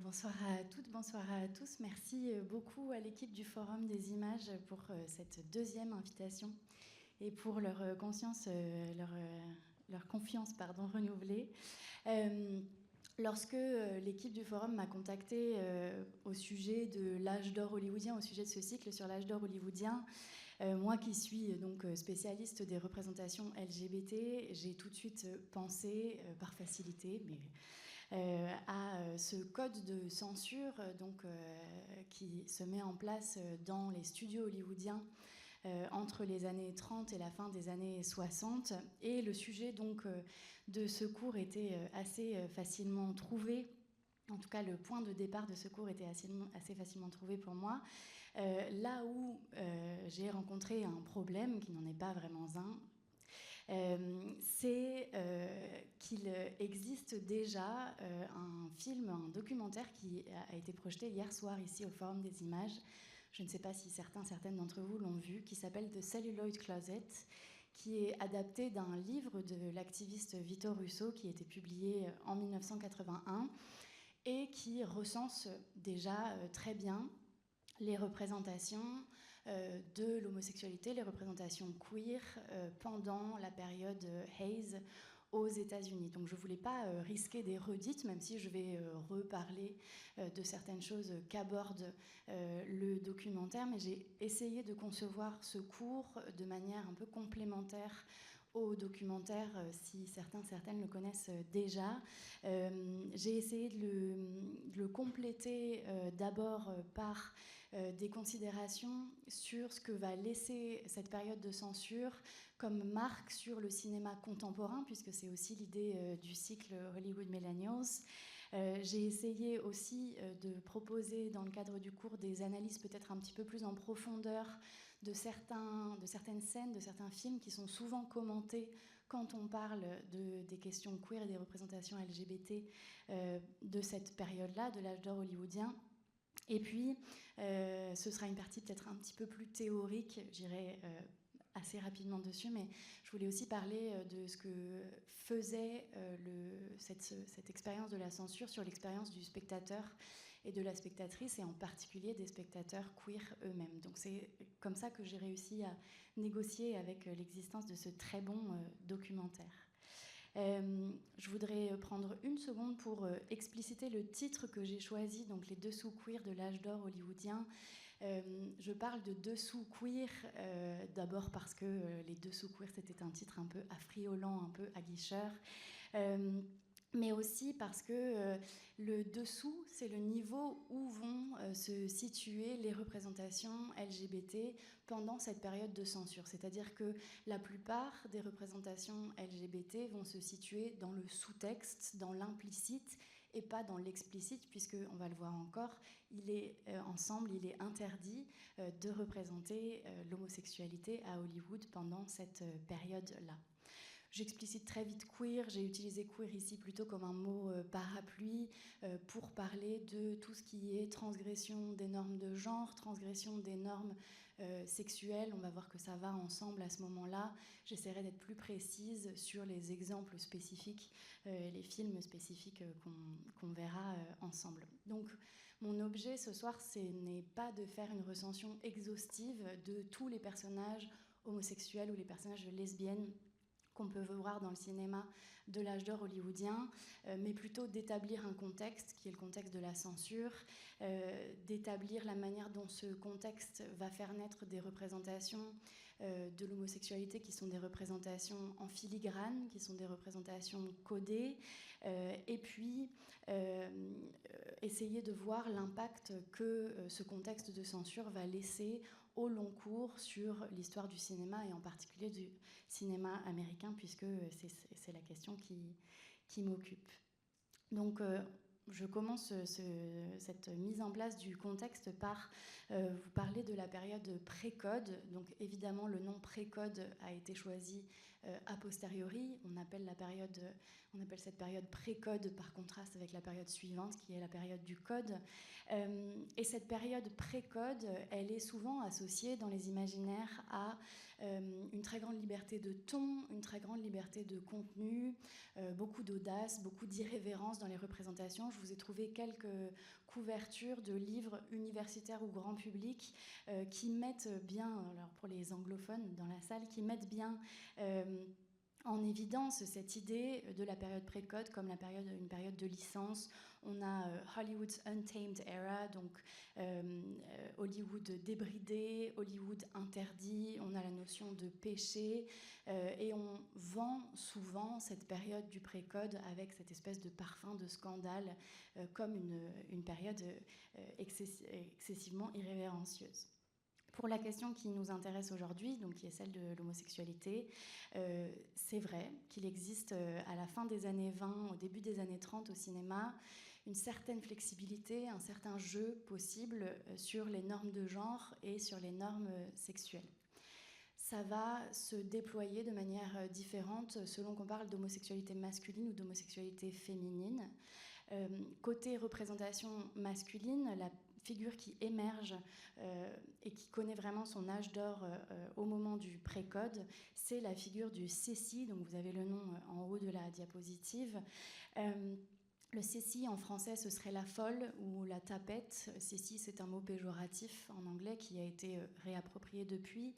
Bonsoir à toutes, bonsoir à tous. Merci beaucoup à l'équipe du Forum des images pour cette deuxième invitation et pour leur leur confiance renouvelée. Lorsque l'équipe du Forum m'a contactée au sujet de l'âge d'or hollywoodien, au sujet de ce cycle sur l'âge d'or hollywoodien, moi qui suis donc spécialiste des représentations LGBT, j'ai tout de suite pensé, par facilité, mais à ce code de censure qui se met en place dans les studios hollywoodiens entre les années 30 et la fin des années 60. Et le sujet de ce cours était assez facilement trouvé. En tout cas, le point de départ de ce cours était assez facilement trouvé pour moi. Là où j'ai rencontré un problème, qui n'en est pas vraiment un, c'est qu'il existe déjà un film, un documentaire qui a été projeté hier soir ici au Forum des images. Je ne sais pas si certaines d'entre vous l'ont vu, qui s'appelle The Celluloid Closet, qui est adapté d'un livre de l'activiste Vito Russo qui a été publié en 1981 et qui recense déjà très bien les représentations de l'homosexualité, les représentations queer pendant la période Hayes aux États-Unis. Donc je ne voulais pas risquer des redites, même si je vais reparler de certaines choses qu'aborde le documentaire, mais j'ai essayé de concevoir ce cours de manière un peu complémentaire au documentaire, si certaines le connaissent déjà. J'ai essayé de le compléter d'abord par des considérations sur ce que va laisser cette période de censure comme marque sur le cinéma contemporain, puisque c'est aussi l'idée du cycle Hollywood Millennials. J'ai essayé aussi de proposer dans le cadre du cours des analyses peut-être un petit peu plus en profondeur de certaines scènes, de certains films qui sont souvent commentés quand on parle des questions queer et des représentations LGBT de cette période-là, de l'âge d'or hollywoodien. Et puis, ce sera une partie peut-être un petit peu plus théorique, j'irai assez rapidement dessus, mais je voulais aussi parler de ce que faisait cette expérience de la censure sur l'expérience du spectateur et de la spectatrice, et en particulier des spectateurs queer eux-mêmes. Donc c'est comme ça que j'ai réussi à négocier avec l'existence de ce très bon documentaire. Je voudrais prendre une seconde pour expliciter le titre que j'ai choisi, donc les dessous queer de l'âge d'or hollywoodien. Je parle de dessous queer d'abord parce que les dessous queer c'était un titre un peu affriolant, un peu aguicheur. Mais aussi parce que le dessous, c'est le niveau où vont se situer les représentations LGBT pendant cette période de censure. C'est-à-dire que la plupart des représentations LGBT vont se situer dans le sous-texte, dans l'implicite, et pas dans l'explicite, puisque, on va le voir encore, il est interdit de représenter l'homosexualité à Hollywood pendant cette période-là. J'explicite très vite queer, j'ai utilisé queer ici plutôt comme un mot parapluie pour parler de tout ce qui est transgression des normes de genre, transgression des normes sexuelles. On va voir que ça va ensemble à ce moment-là. J'essaierai d'être plus précise sur les exemples spécifiques, les films spécifiques qu'on verra ensemble. Donc mon objet ce soir, ce n'est pas de faire une recension exhaustive de tous les personnages homosexuels ou les personnages lesbiennes qu'on peut voir dans le cinéma de l'âge d'or hollywoodien, mais plutôt d'établir un contexte qui est le contexte de la censure, d'établir la manière dont ce contexte va faire naître des représentations de l'homosexualité qui sont des représentations en filigrane, qui sont des représentations codées, et puis essayer de voir l'impact que ce contexte de censure va laisser au long cours sur l'histoire du cinéma et en particulier du cinéma américain, puisque c'est la question qui m'occupe. Donc je commence cette mise en place du contexte par vous parler de la période pré-code. Donc évidemment, le nom pré-code a été choisi a posteriori. On appelle cette période pré-code par contraste avec la période suivante qui est la période du code. Et cette période pré-code, elle est souvent associée dans les imaginaires à une très grande liberté de ton, une très grande liberté de contenu, beaucoup d'audace, beaucoup d'irrévérence dans les représentations. Je vous ai trouvé quelques couvertures de livres universitaires ou grand public qui mettent bien, alors pour les anglophones dans la salle, qui mettent bien en évidence cette idée de la période pré-code comme une période de licence. On a Hollywood's Untamed Era, donc Hollywood débridé, Hollywood interdit, on a la notion de péché, et on vend souvent cette période du pré-code avec cette espèce de parfum de scandale comme une période excessivement irrévérencieuse. Pour la question qui nous intéresse aujourd'hui, donc qui est celle de l'homosexualité, c'est vrai qu'il existe à la fin des années 20, au début des années 30 au cinéma, une certaine flexibilité, un certain jeu possible sur les normes de genre et sur les normes sexuelles. Ça va se déployer de manière différente selon qu'on parle d'homosexualité masculine ou d'homosexualité féminine. Côté représentation masculine, la figure qui émerge et qui connaît vraiment son âge d'or au moment du pré-code, c'est la figure du céci, donc vous avez le nom en haut de la diapositive. Le céci en français ce serait la folle ou la tapette. Céci c'est un mot péjoratif en anglais qui a été réapproprié depuis.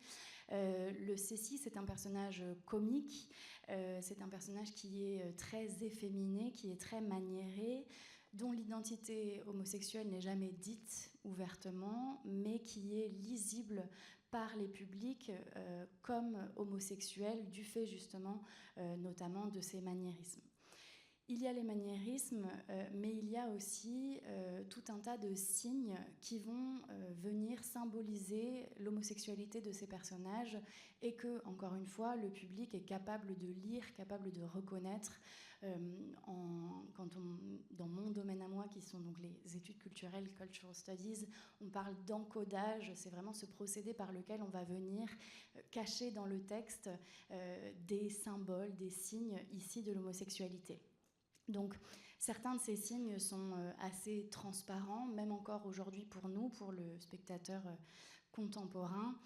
Le céci c'est un personnage comique, c'est un personnage qui est très efféminé, qui est très maniéré, dont l'identité homosexuelle n'est jamais dite ouvertement, mais qui est lisible par les publics comme homosexuel du fait justement notamment de ses maniérismes. Il y a les maniérismes, mais il y a aussi tout un tas de signes qui vont venir symboliser l'homosexualité de ces personnages et que, encore une fois, le public est capable de lire, capable de reconnaître. Dans mon domaine à moi, qui sont donc les études culturelles, cultural studies, on parle d'encodage. C'est vraiment ce procédé par lequel on va venir cacher dans le texte des symboles, des signes ici de l'homosexualité. Donc, certains de ces signes sont assez transparents, même encore aujourd'hui pour nous, pour le spectateur contemporain.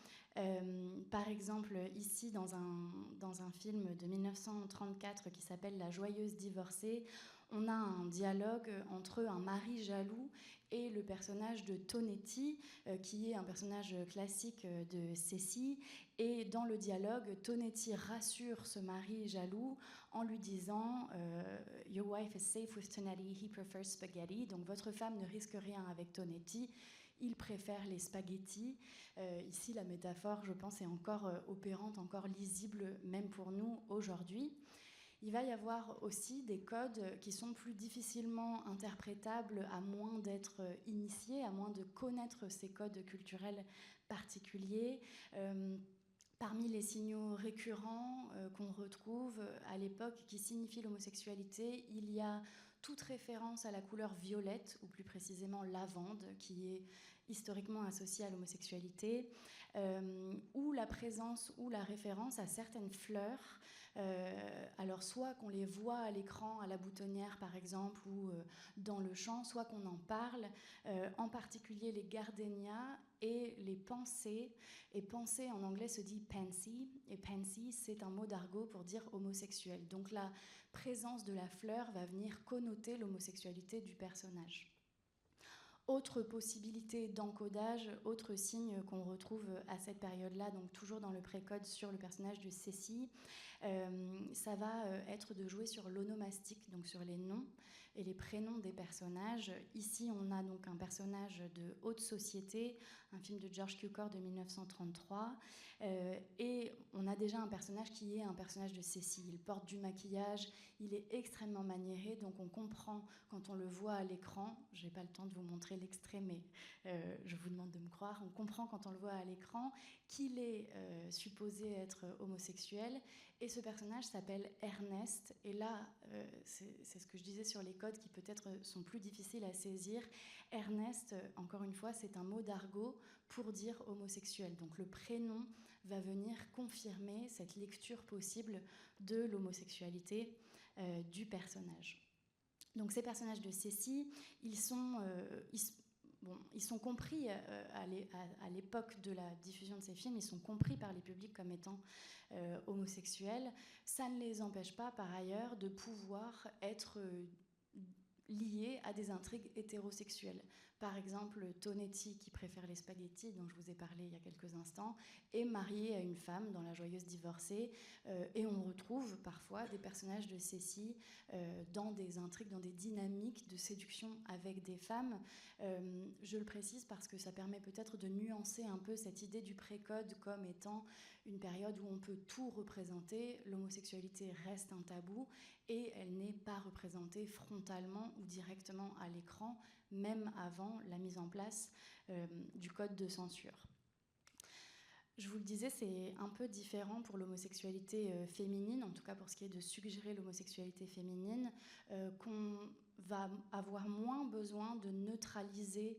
Par exemple, ici, dans un film de 1934 qui s'appelle La joyeuse divorcée, on a un dialogue entre un mari jaloux et le personnage de Tonetti, qui est un personnage classique de Cécile. Et dans le dialogue, Tonetti rassure ce mari jaloux en lui disant « Your wife is safe with Tonetti, he prefers spaghetti ». Donc votre femme ne risque rien avec Tonetti, il préfère les spaghettis. Ici, la métaphore, je pense, est encore opérante, encore lisible, même pour nous aujourd'hui. Il va y avoir aussi des codes qui sont plus difficilement interprétables à moins d'être initiés, à moins de connaître ces codes culturels particuliers. Parmi les signaux récurrents qu'on retrouve à l'époque qui signifient l'homosexualité, il y a toute référence à la couleur violette, ou plus précisément lavande, qui est historiquement associée à l'homosexualité, ou la présence ou la référence à certaines fleurs. Alors soit qu'on les voit à l'écran, à la boutonnière par exemple, ou dans le champ, soit qu'on en parle, en particulier les gardénias et les pensées. Et pensée en anglais se dit pansy, et pansy c'est un mot d'argot pour dire homosexuel. Donc la présence de la fleur va venir connoter l'homosexualité du personnage. Autre possibilité d'encodage, autre signe qu'on retrouve à cette période-là, donc toujours dans le précode sur le personnage de Cécile, ça va être de jouer sur l'onomastique, donc sur les noms et les prénoms des personnages. Ici, on a donc un personnage de haute société, un film de George Cukor de 1933, et on a déjà un personnage qui est un personnage de Cécile. Il porte du maquillage, il est extrêmement maniéré, donc on comprend quand on le voit à l'écran, je n'ai pas le temps de vous montrer l'extrait, mais je vous demande de me croire, on comprend quand on le voit à l'écran qu'il est supposé être homosexuel. Et ce personnage s'appelle Ernest. Et là, c'est ce que je disais sur les codes qui peut-être sont plus difficiles à saisir. Ernest, encore une fois, c'est un mot d'argot pour dire homosexuel. Donc le prénom va venir confirmer cette lecture possible de l'homosexualité du personnage. Donc ces personnages de Cécile, ils sont compris à l'époque de la diffusion de ces films, ils sont compris par les publics comme étant homosexuels. Ça ne les empêche pas, par ailleurs, de pouvoir être liés à des intrigues hétérosexuelles. Par exemple, Tonetti, qui préfère les spaghettis, dont je vous ai parlé il y a quelques instants, est marié à une femme dans La Joyeuse divorcée, et on retrouve parfois des personnages de Cécile dans des intrigues, dans des dynamiques de séduction avec des femmes. Je le précise parce que ça permet peut-être de nuancer un peu cette idée du précode comme étant une période où on peut tout représenter. L'homosexualité reste un tabou et elle n'est pas représentée frontalement ou directement à l'écran, même avant la mise en place du code de censure. Je vous le disais, c'est un peu différent pour l'homosexualité féminine, en tout cas pour ce qui est de suggérer l'homosexualité féminine, qu'on va avoir moins besoin de neutraliser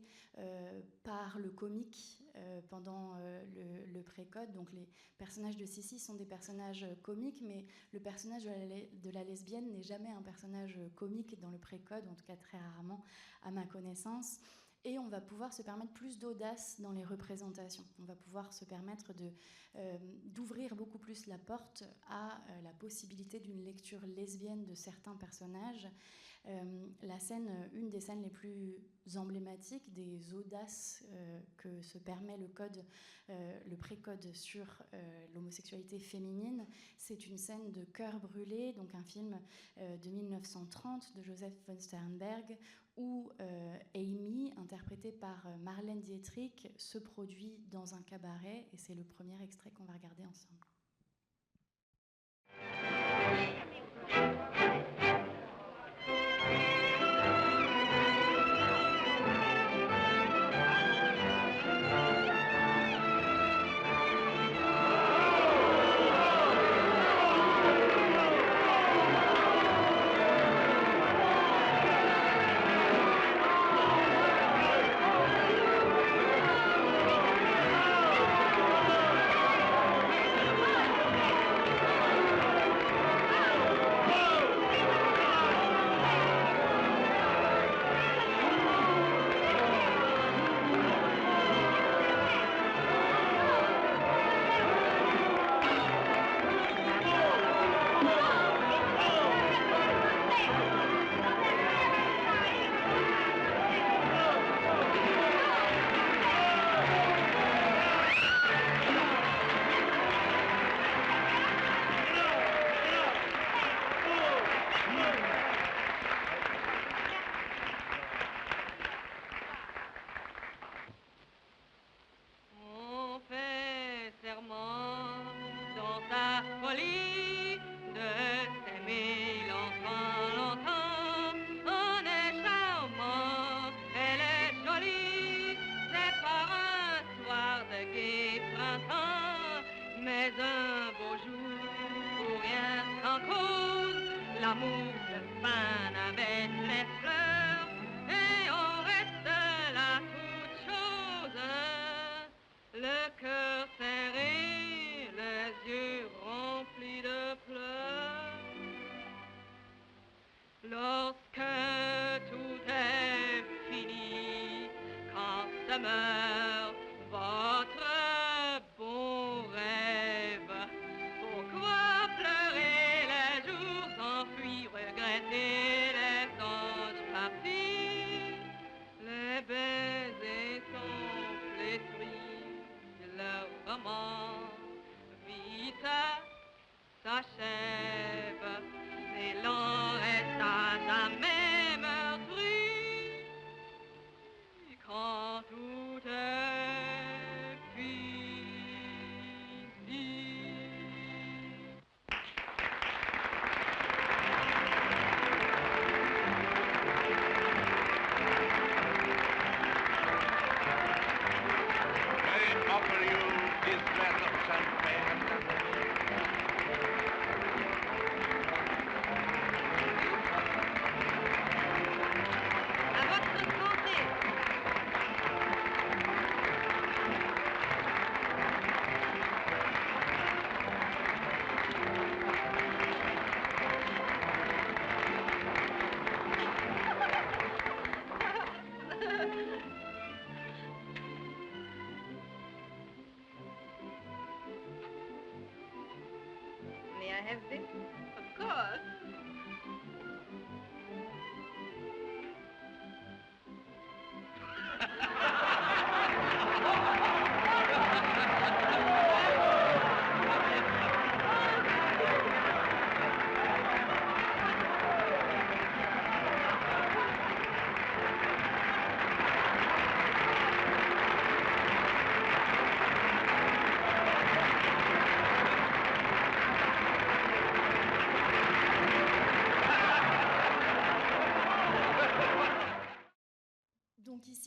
par le comique pendant le précode. Donc les personnages de Sissi sont des personnages comiques, mais le personnage de la lesbienne n'est jamais un personnage comique dans le précode, en tout cas très rarement à ma connaissance. Et on va pouvoir se permettre plus d'audace dans les représentations. On va pouvoir se permettre d'ouvrir beaucoup plus la porte à la possibilité d'une lecture lesbienne de certains personnages. Une des scènes les plus emblématiques des audaces que se permet le précode sur l'homosexualité féminine, c'est une scène de Cœur brûlé, donc un film de 1930 de Joseph von Sternberg, où Amy, interprétée par Marlène Dietrich, se produit dans un cabaret, et c'est le premier extrait qu'on va regarder ensemble.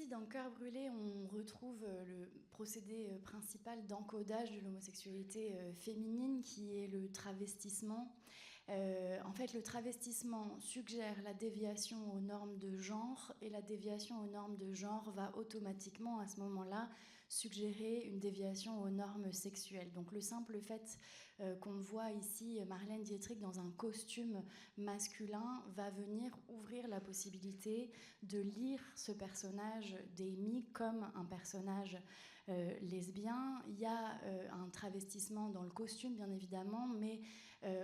dans Cœur brûlé, on retrouve le procédé principal d'encodage de l'homosexualité féminine, qui est le travestissement. En fait, le travestissement suggère la déviation aux normes de genre, et la déviation aux normes de genre va automatiquement, à ce moment-là, suggérer une déviation aux normes sexuelles. Donc le simple fait qu'on voit ici Marlène Dietrich dans un costume masculin va venir ouvrir la possibilité de lire ce personnage d'Amy comme un personnage lesbien. Il y a un travestissement dans le costume, bien évidemment, mais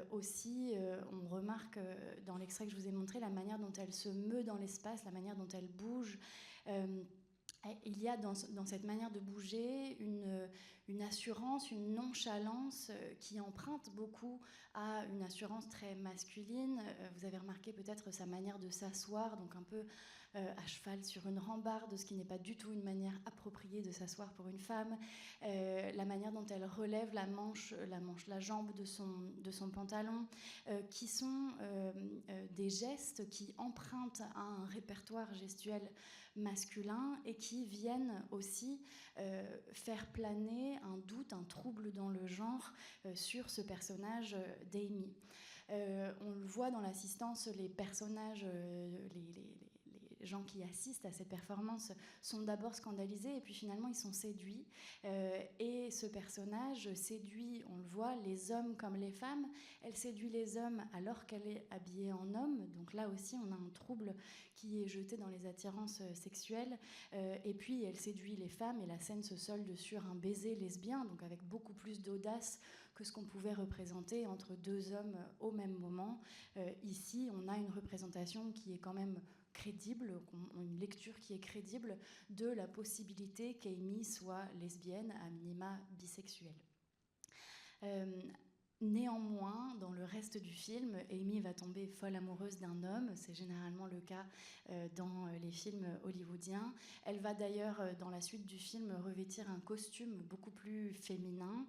aussi, on remarque dans l'extrait que je vous ai montré la manière dont elle se meut dans l'espace, la manière dont elle bouge. Il y a dans cette manière de bouger une assurance, une nonchalance qui emprunte beaucoup à une assurance très masculine. Vous avez remarqué peut-être sa manière de s'asseoir, donc un peu à cheval sur une rambarde, ce qui n'est pas du tout une manière appropriée de s'asseoir pour une femme. La manière dont elle relève la jambe de son pantalon, qui sont des gestes qui empruntent à un répertoire gestuel masculin et qui viennent aussi faire planer un doute, un trouble dans le genre sur ce personnage d'Amy. On le voit dans l'assistance, les personnages, les gens qui assistent à cette performance sont d'abord scandalisés et puis finalement ils sont séduits. Et ce personnage séduit, on le voit, les hommes comme les femmes. Elle séduit les hommes alors qu'elle est habillée en homme. Donc là aussi on a un trouble qui est jeté dans les attirances sexuelles. Et puis elle séduit les femmes et la scène se solde sur un baiser lesbien, donc avec beaucoup plus d'audace que ce qu'on pouvait représenter entre deux hommes au même moment. Ici on a une représentation qui est quand même crédible, une lecture qui est crédible de la possibilité qu'Amy soit lesbienne, à minima bisexuelle. Néanmoins, dans le reste du film, Amy va tomber folle amoureuse d'un homme. C'est généralement le cas dans les films hollywoodiens. Elle va d'ailleurs, dans la suite du film, revêtir un costume beaucoup plus féminin.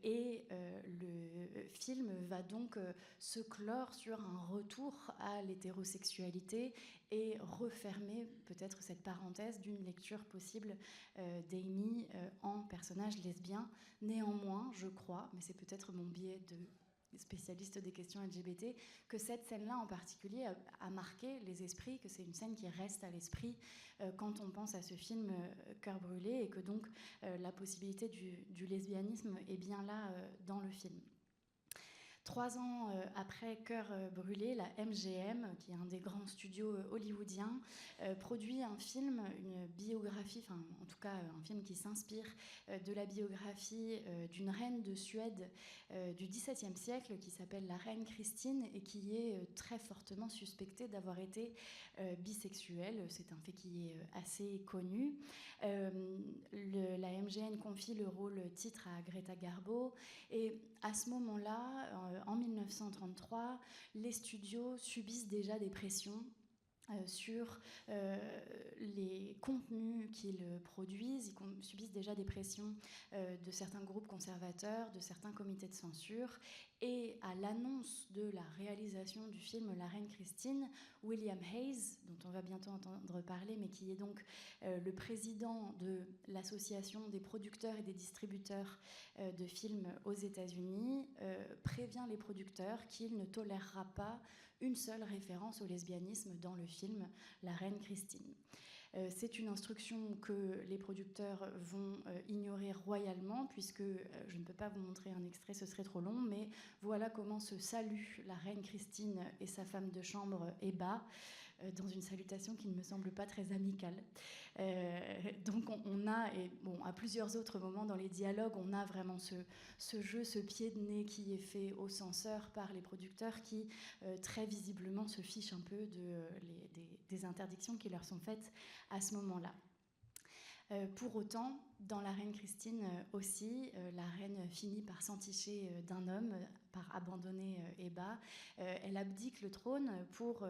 Et le film va donc se clore sur un retour à l'hétérosexualité et refermer peut-être cette parenthèse d'une lecture possible d'Amy en personnage lesbien. Néanmoins, je crois, mais c'est peut-être mon biais de spécialiste des questions LGBT, que cette scène-là en particulier a marqué les esprits, que c'est une scène qui reste à l'esprit quand on pense à ce film Cœur brûlé, et que donc la possibilité du lesbianisme est bien là dans le film. 3 ans après Cœur brûlé, la MGM, qui est un des grands studios hollywoodiens, produit un film, une biographie, enfin en tout cas un film qui s'inspire de la biographie d'une reine de Suède du XVIIe siècle qui s'appelle la reine Christine et qui est très fortement suspectée d'avoir été bisexuelle. C'est un fait qui est assez connu. La MGM confie le rôle titre à Greta Garbo, et à ce moment-là, en 1933, les studios subissent déjà des pressions sur les contenus qu'ils produisent. Ils subissent déjà des pressions de certains groupes conservateurs, de certains comités de censure. Et à l'annonce de la réalisation du film La Reine Christine, William Hayes, dont on va bientôt entendre parler, mais qui est donc le président de l'association des producteurs et des distributeurs de films aux États-Unis, prévient les producteurs qu'il ne tolérera pas une seule référence au lesbianisme dans le film La Reine Christine. C'est une instruction que les producteurs vont ignorer royalement, puisque je ne peux pas vous montrer un extrait, ce serait trop long, mais voilà comment se saluent la reine Christine et sa femme de chambre Eba, dans une salutation qui ne me semble pas très amicale. Donc on a, et bon, à plusieurs autres moments dans les dialogues, on a vraiment ce jeu, ce pied de nez qui est fait au censeur par les producteurs qui très visiblement se fichent un peu des interdictions qui leur sont faites à ce moment-là. Pour autant, dans La Reine Christine aussi, la reine finit par s'enticher d'un homme par abandonner Eba, elle abdique le trône pour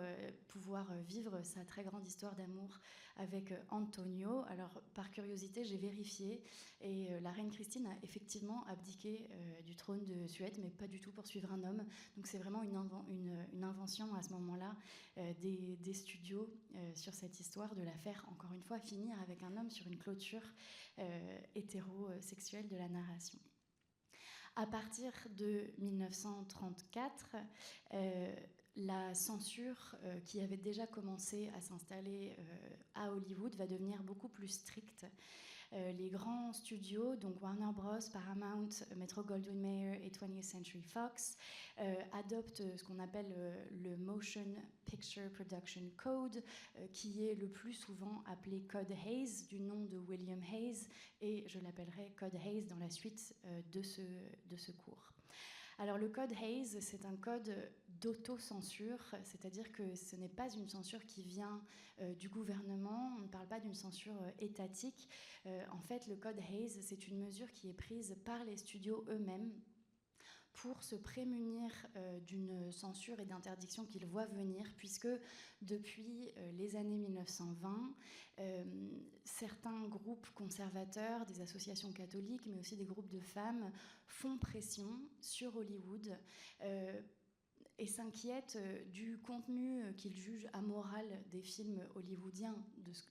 pouvoir vivre sa très grande histoire d'amour avec Antonio. Alors, par curiosité, j'ai vérifié et la reine Christine a effectivement abdiqué du trône de Suède, mais pas du tout pour suivre un homme. Donc, c'est vraiment une invention à ce moment-là des studios sur cette histoire de la faire, encore une fois, finir avec un homme sur une clôture hétérosexuelle de la narration. À partir de 1934, la censure qui avait déjà commencé à s'installer à Hollywood va devenir beaucoup plus stricte. Les grands studios, donc Warner Bros, Paramount, Metro-Goldwyn-Mayer et 20th Century Fox, adoptent ce qu'on appelle le Motion Picture Production Code, qui est le plus souvent appelé Code Hayes, du nom de William Hayes, et je l'appellerai Code Hayes dans la suite de ce cours. Alors le code Hayes, c'est un code d'autocensure, c'est-à-dire que ce n'est pas une censure qui vient du gouvernement, on ne parle pas d'une censure étatique. En fait, le code Hayes, c'est une mesure qui est prise par les studios eux-mêmes pour se prémunir d'une censure et d'interdiction qu'ils voient venir, puisque depuis les années 1920, certains groupes conservateurs, des associations catholiques, mais aussi des groupes de femmes, font pression sur Hollywood et s'inquiètent du contenu qu'ils jugent amoral des films hollywoodiens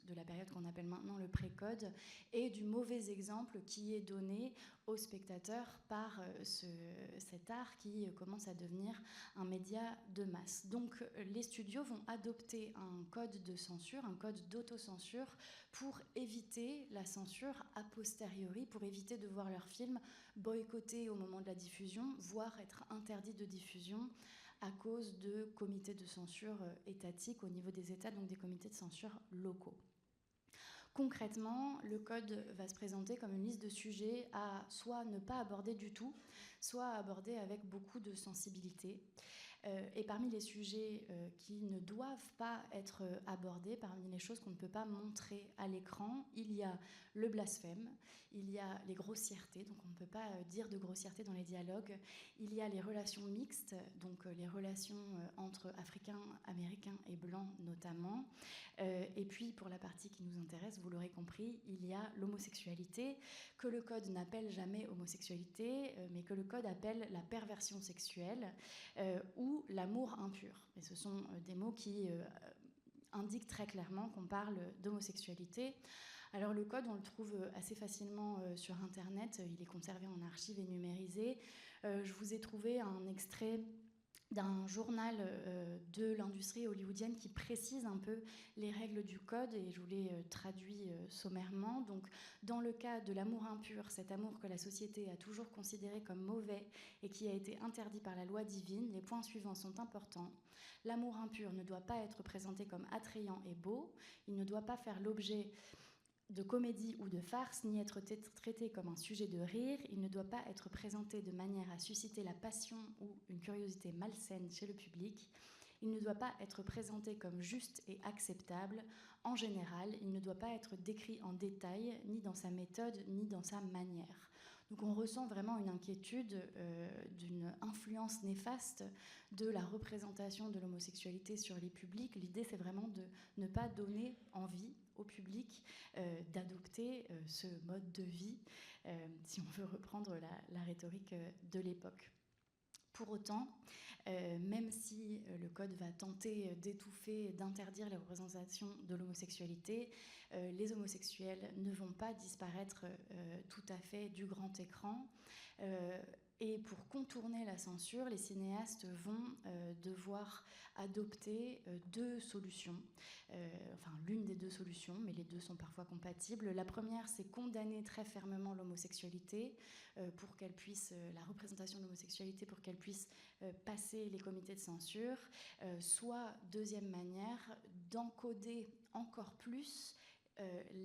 de la période qu'on appelle maintenant le pré-code et du mauvais exemple qui est donné aux spectateurs par cet art qui commence à devenir un média de masse. Donc les studios vont adopter un code de censure, un code d'autocensure pour éviter la censure a posteriori, pour éviter de voir leurs films boycottés au moment de la diffusion, voire être interdits de diffusion à cause de comités de censure étatiques au niveau des États, donc des comités de censure locaux. Concrètement, le code va se présenter comme une liste de sujets à soit ne pas aborder du tout, soit aborder avec beaucoup de sensibilité. Et parmi les sujets qui ne doivent pas être abordés, parmi les choses qu'on ne peut pas montrer à l'écran, il y a le blasphème, il y a les grossièretés, donc on ne peut pas dire de grossièreté dans les dialogues, il y a les relations mixtes, donc les relations entre Africains, Américains et Blancs notamment, et puis pour la partie qui nous intéresse, vous l'aurez compris, il y a l'homosexualité, que le code n'appelle jamais homosexualité, mais que le code appelle la perversion sexuelle, ou l'amour impur. Et ce sont des mots qui indiquent très clairement qu'on parle d'homosexualité. Alors le code, on le trouve assez facilement sur Internet, il est conservé en archives et numérisé. Je vous ai trouvé un extrait d'un journal de l'industrie hollywoodienne qui précise un peu les règles du code, et je vous l'ai traduit sommairement. Donc, dans le cas de l'amour impur, cet amour que la société a toujours considéré comme mauvais et qui a été interdit par la loi divine, les points suivants sont importants. L'amour impur ne doit pas être présenté comme attrayant et beau, il ne doit pas faire l'objet de comédie ou de farce, ni être traité comme un sujet de rire. Il ne doit pas être présenté de manière à susciter la passion ou une curiosité malsaine chez le public. Il ne doit pas être présenté comme juste et acceptable. En général, il ne doit pas être décrit en détail, ni dans sa méthode, ni dans sa manière. Donc on ressent vraiment une inquiétude d'une influence néfaste de la représentation de l'homosexualité sur les publics. L'idée, c'est vraiment de ne pas donner envie au public d'adopter ce mode de vie, si on veut reprendre la rhétorique de l'époque. Pour autant, même si le code va tenter d'étouffer, d'interdire les représentations de l'homosexualité, les homosexuels ne vont pas disparaître tout à fait du grand écran. Et pour contourner la censure, les cinéastes vont devoir adopter deux solutions. Enfin, l'une des deux solutions, mais les deux sont parfois compatibles. La première, c'est condamner très fermement l'homosexualité pour qu'elle puisse, la représentation de l'homosexualité pour qu'elle puisse passer les comités de censure. Soit, deuxième manière, d'encoder encore plus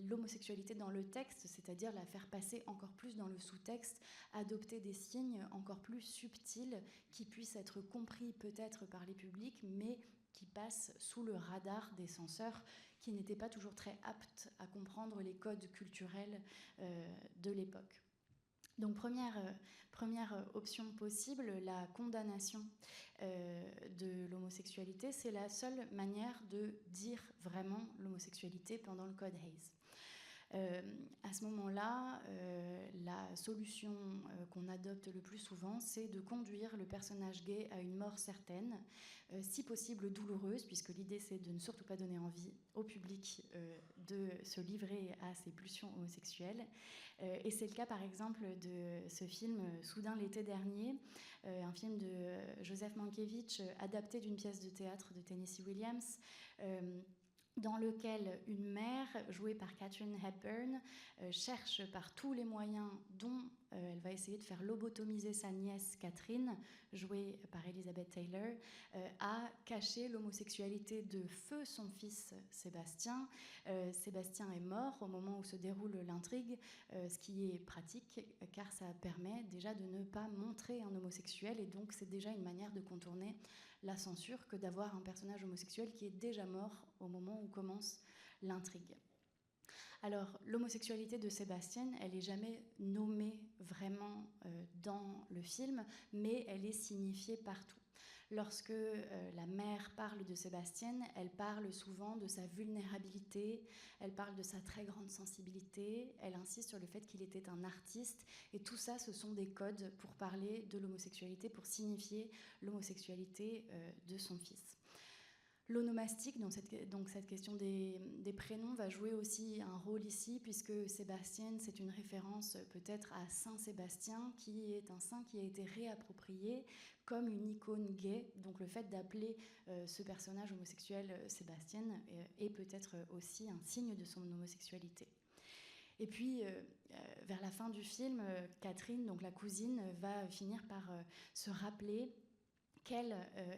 l'homosexualité dans le texte, c'est-à-dire la faire passer encore plus dans le sous-texte, adopter des signes encore plus subtils qui puissent être compris peut-être par les publics, mais qui passent sous le radar des censeurs qui n'étaient pas toujours très aptes à comprendre les codes culturels de l'époque. Donc première option possible, la condamnation de l'homosexualité, c'est la seule manière de dire vraiment l'homosexualité pendant le Code Hayes. À ce moment-là, la solution qu'on adopte le plus souvent, c'est de conduire le personnage gay à une mort certaine, si possible douloureuse, puisque l'idée c'est de ne surtout pas donner envie au public de se livrer à ses pulsions homosexuelles. Et c'est le cas par exemple de ce film Soudain l'été dernier, un film de Joseph Mankiewicz adapté d'une pièce de théâtre de Tennessee Williams, dans lequel une mère, jouée par Katharine Hepburn, cherche par tous les moyens dont elle va essayer de faire lobotomiser sa nièce Catherine, jouée par Elizabeth Taylor, à cacher l'homosexualité de feu son fils Sébastien. Sébastien est mort au moment où se déroule l'intrigue, ce qui est pratique car ça permet déjà de ne pas montrer un homosexuel, et donc c'est déjà une manière de contourner la censure que d'avoir un personnage homosexuel qui est déjà mort au moment où commence l'intrigue. Alors, l'homosexualité de Sébastien, elle n'est jamais nommée vraiment dans le film, mais elle est signifiée partout. Lorsque la mère parle de Sébastien, elle parle souvent de sa vulnérabilité, elle parle de sa très grande sensibilité, elle insiste sur le fait qu'il était un artiste, et tout ça, ce sont des codes pour parler de l'homosexualité, pour signifier l'homosexualité de son fils. L'onomastique, donc cette question des prénoms, va jouer aussi un rôle ici, puisque Sébastien, c'est une référence peut-être à Saint Sébastien, qui est un saint qui a été réapproprié comme une icône gay. Donc le fait d'appeler ce personnage homosexuel Sébastien est peut-être aussi un signe de son homosexualité. Et puis, vers la fin du film, Catherine, donc la cousine, va finir par se rappeler qu'elle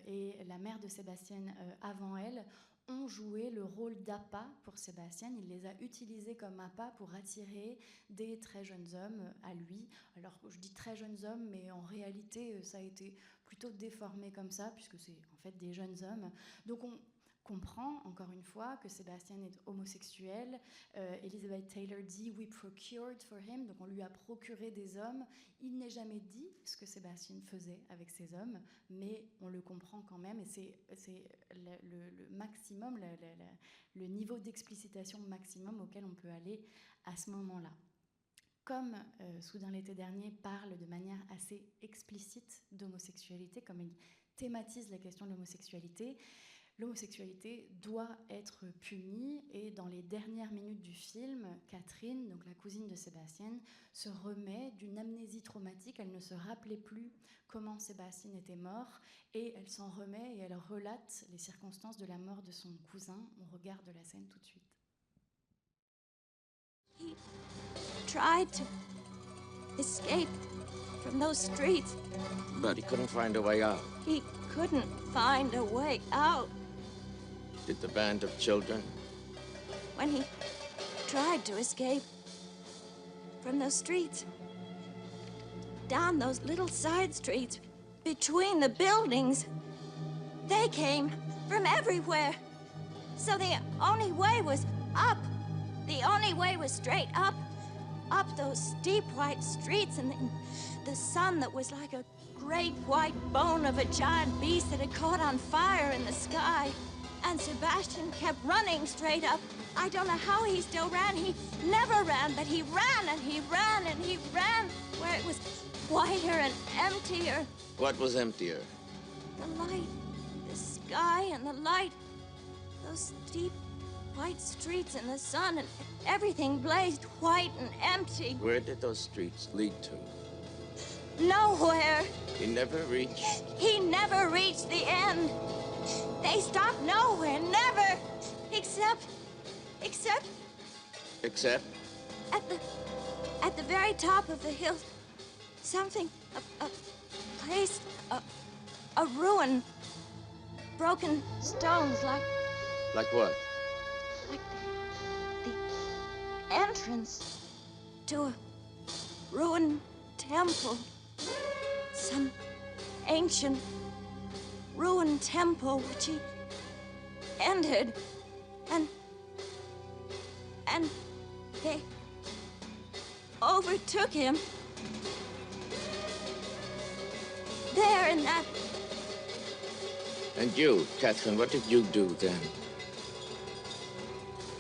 et la mère de Sébastien avant elle ont joué le rôle d'appât pour Sébastien. Il les a utilisés comme appât pour attirer des très jeunes hommes à lui. Alors, je dis très jeunes hommes, mais en réalité, ça a été plutôt déformé comme ça, puisque c'est en fait des jeunes hommes. Donc, on comprend, encore une fois, que Sébastien est homosexuel. Elizabeth Taylor dit « We procured for him », donc on lui a procuré des hommes. Il n'est jamais dit ce que Sébastien faisait avec ces hommes, mais on le comprend quand même, et c'est le maximum, le niveau d'explicitation maximum auquel on peut aller à ce moment-là. Comme Soudain l'été dernier parle de manière assez explicite d'homosexualité, comme il thématise la question de l'homosexualité, l'homosexualité doit être punie, et dans les dernières minutes du film, Catherine, donc la cousine de Sébastien, se remet d'une amnésie traumatique. Elle ne se rappelait plus comment Sébastien était mort, et elle s'en remet et elle relate les circonstances de la mort de son cousin. On regarde la scène tout de suite. He tried to escape from those streets. But he couldn't find a way out. He couldn't find a way out. Did the band of children? When he tried to escape from those streets, down those little side streets, between the buildings, they came from everywhere. So the only way was up. The only way was straight up. Up those steep white streets, and the sun that was like a great white bone of a giant beast that had caught on fire in the sky. And Sebastian kept running straight up. I don't know how he still ran. He never ran, but he ran and he ran and he ran where it was whiter and emptier. What was emptier? The light, the sky and the light. Those steep white streets in the sun, and everything blazed white and empty. Where did those streets lead to? Nowhere. He never reached. He never reached the end. They stopped nowhere, never. Except at the very top of the hill, something, a place, a ruin, broken stones, like what? Like the entrance to a ruined temple. Some ancient ruined temple which he entered, and they overtook him There in that... And you, Catherine, what did you do then?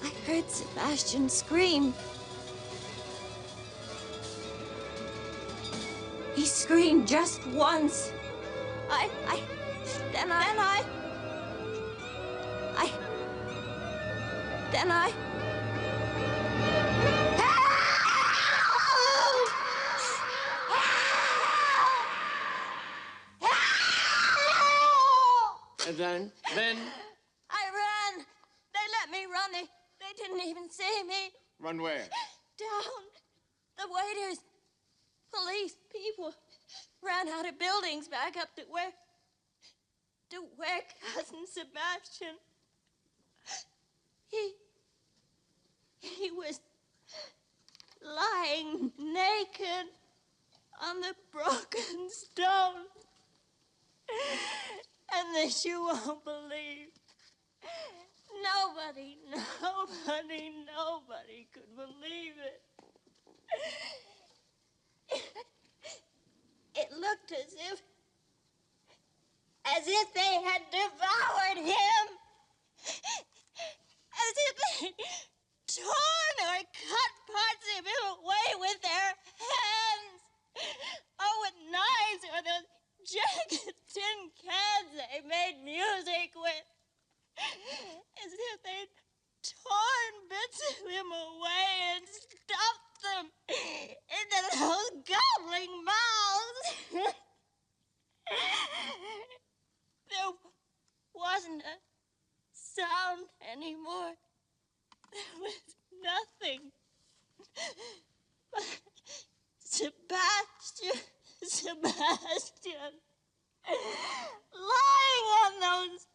I heard Sebastian scream. He screamed just once. Then I... And then? I ran. They let me run. They didn't even see me. Run where? Down. The waiters, police, people ran out of buildings back up to where Cousin Sebastian. He was lying naked on the broken stone. And this you won't believe. Nobody could believe it. It looked as if they had devoured him. As if they'd torn or cut parts of him away with their hands. Or with knives, or those jagged tin cans they made music with. As if they'd torn bits of him away and stuffed them into those gobbling mouths. There wasn't a sound anymore. There was nothing. But Sebastian, lying on those